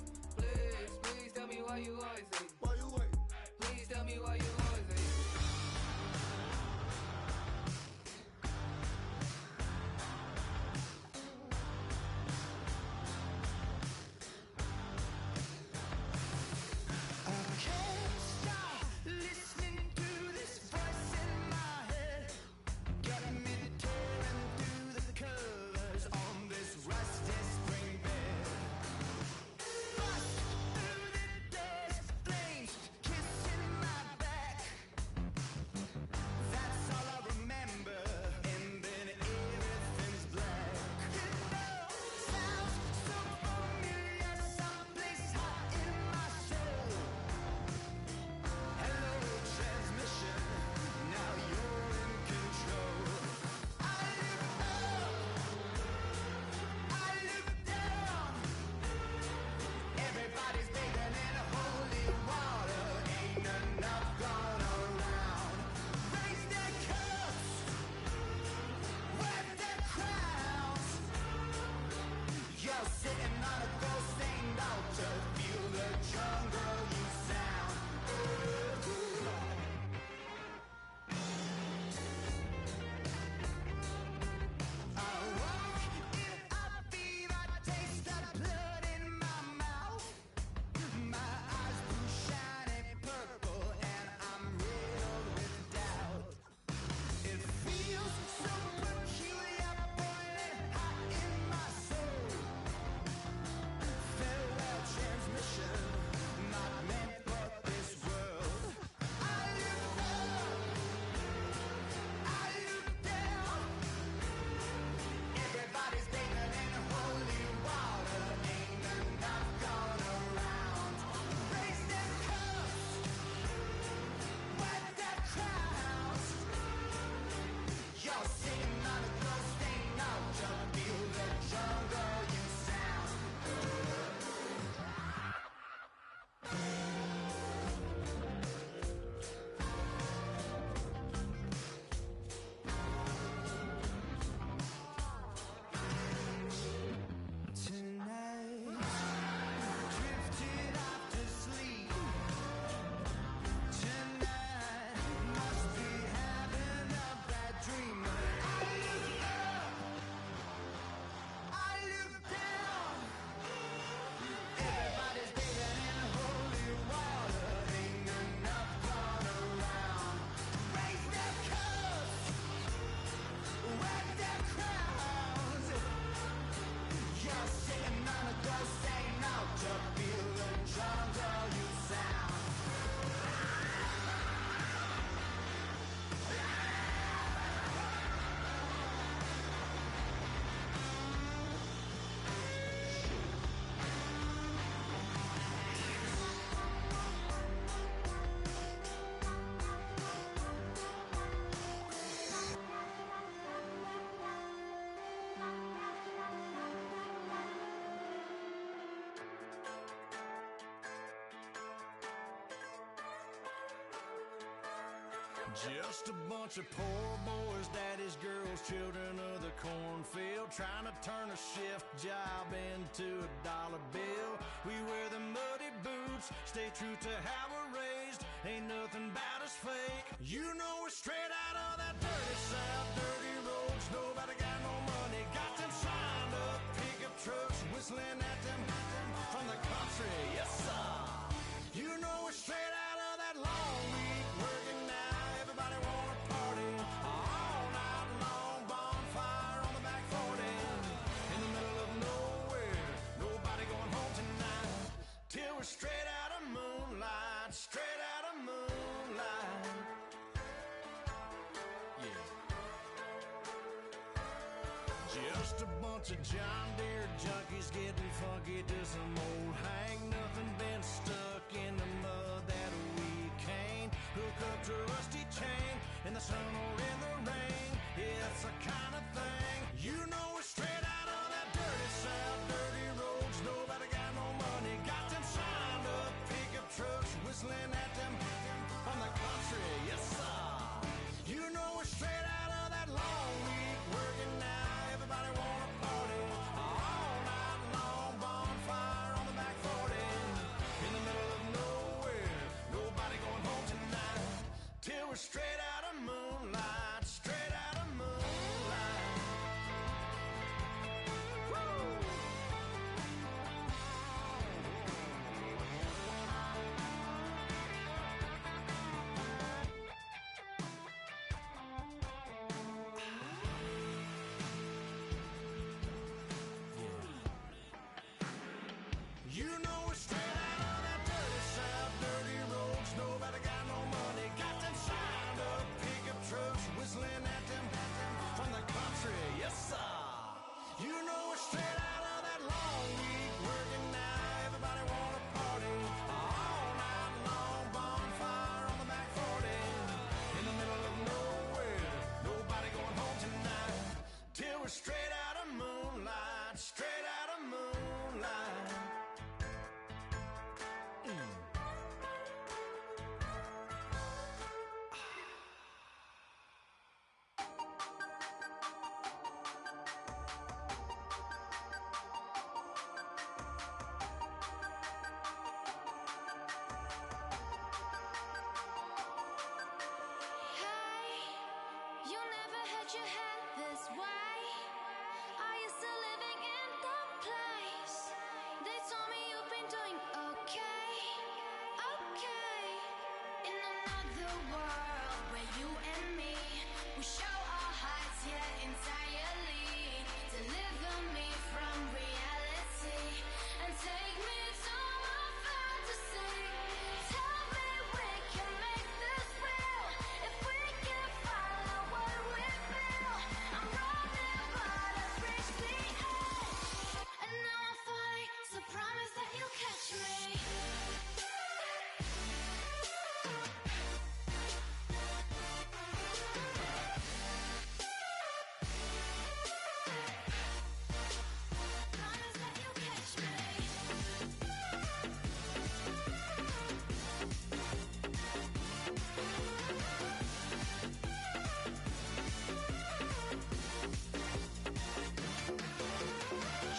Please tell me why you always leave. Why you wait? Please tell me why you always leave. Flames kissing my back. Just a bunch of poor boys, daddy's girls, children of the cornfield, trying to turn a shift job into a dollar bill. We wear the muddy boots, stay true to how we're raised. Ain't nothing about us fake. You know we're straight out of that dirty South, dirty roads. Nobody got no money, got them signed up pickup trucks, whistling at them from the country. Yes, sir. You know we're straight out of that long week working now. Everybody wanna party all night long. Bonfire on the back 40 in the middle of nowhere. Nobody going home tonight till we're straight out of moonlight. Straight out of moonlight. Yeah. Just a bunch of John Deere junkies getting funky to some old hang. Nothing been stuck in the mud that we can't hook up to a rusty chain in the sun or in the rain. It's the kind of thing. You know we're straight out of that dirty South, dirty roads. Nobody got no money, got them signed up pickup trucks, whistling at them from the country. Yes, sir. You know we're straight out of that long week working now. Everybody wanna party all night long. Bonfire on the back 40 in the middle of nowhere. Nobody going home tonight till we're straight out of moonlight. Straight out of moonlight. Woo! You know we're straight out of that dirty South, dirty roads. Nobody got no money, got them signed up pickup trucks, whistling at them from the country. Yes, sir. You know we're straight out of that long week working now. Everybody wanna party all night long. Bonfire on the back 40 in the middle of nowhere. Nobody going home tonight till we're straight out of moonlight. Straight out of moonlight. You never had your head this way. Are you still living in that place? They told me you've been doing okay, okay. In another world where you and me, we show our hearts, yeah, entirely. Deliver me from reality and take me to my fantasy. Tell me we can make this real if we can follow what we feel. I'm running, but I've reached the edge, and now I'm falling. So promise that you'll catch me. Promise that you'll catch me.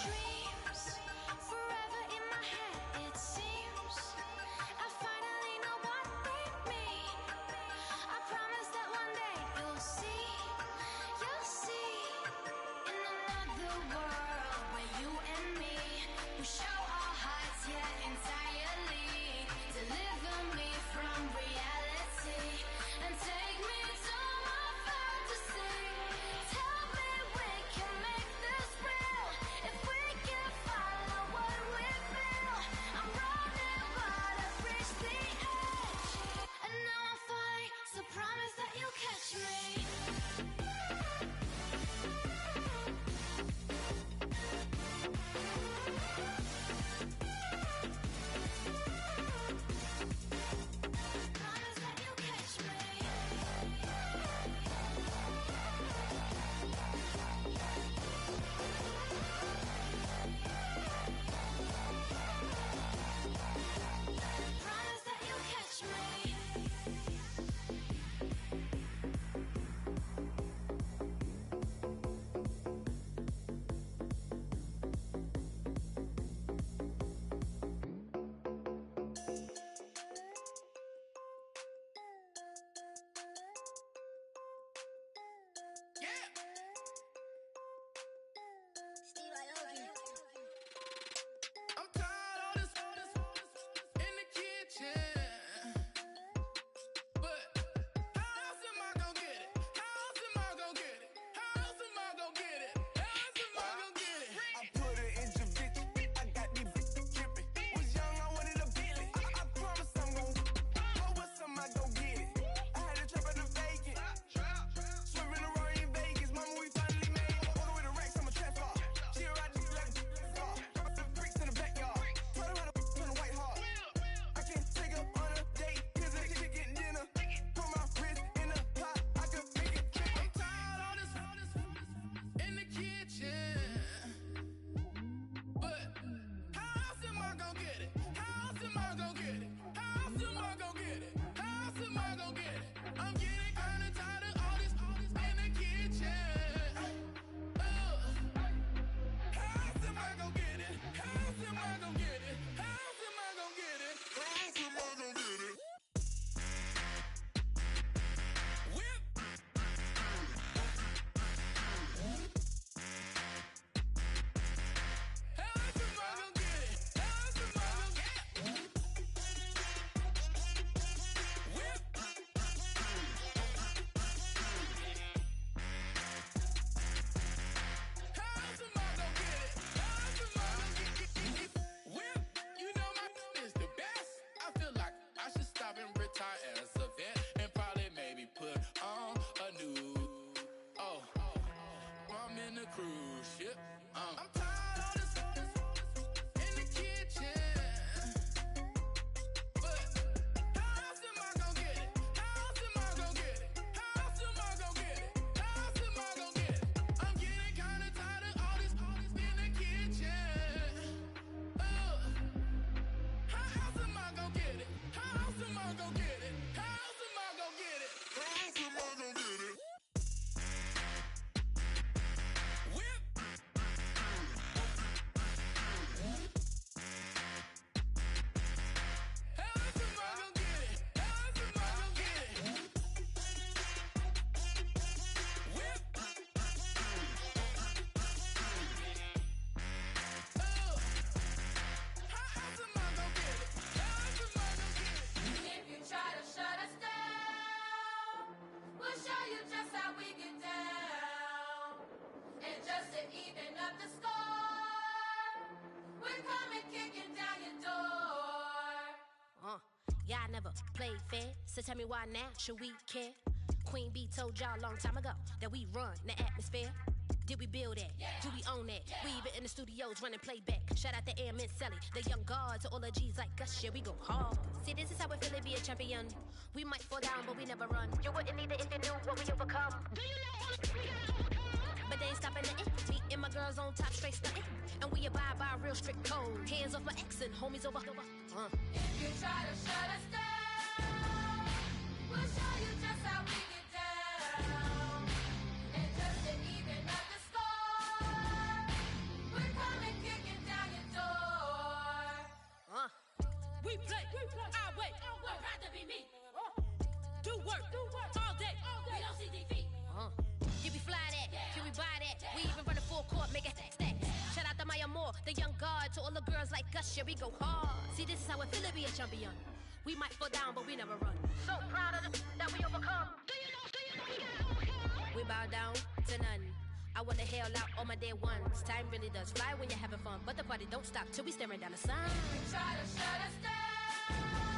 Dreams forever in my head, it seems. I finally know what they mean. I promise that one day you'll see. In another world where you and me, we show our hearts, yeah, entirely. Deliver me from reality and take me to my fantasy. Tell me we can make this real if we can follow what we feel. I'm running, but I've reached the edge, and now I'm falling. So promise that you'll catch me. cruise ship. I'm tired of this in the kitchen. But how else am I gonna get it? How else am I gonna get it? How else am I gonna get it? How else am I gonna get it? I'm getting kinda tired of all this in the kitchen. How else am I gonna get it? How else am I gonna get it? How else am I gonna get it? How else am I gonna get it? Whip. How else am I gonna get it? How else am I gonna get it? Whip. How else am I gonna get it? How else am I gonna get it? If you try to shut us down, we'll show you just how we get down. And just to even up the score, we're coming kicking down your door. Y'all never played fair, so tell me why now should we care? Queen Bee told y'all a long time ago that we run the atmosphere. Did we build that? Do we own that? We even in the studios running playback. Shout out to AM and Sally, the young guards, to all the G's like us. Yeah, we go hard. See, this is how it feel to be a champion. We might fall down, but we never run. You wouldn't need it if you knew what we overcome. Do you know all we gotta overcome? But they ain't stopping nothing. Me and my girls on top, straight stunting. And we abide by a real strict code. Hands off my ex and homies over. If you try to shut us down, we'll show you just how we get down. And just to even up the score, we're coming kicking down your door. We play, I wait. We're proud to be me. Do work, all day. We don't see defeat. Can we fly that? Can we buy that? We even run a full court, make it stack. Shout out to Maya Moore, the young guard, to all the girls like us. Yeah, we go hard. See, this is how it feel to be a champion. We might fall down, but we never run. So proud of that we overcome. Do you know we gotta overcome? We bow down to none. I wanna hail out all my day ones. Time really does fly when you're having fun, but the party don't stop till we staring down the sun. Try to shut us down.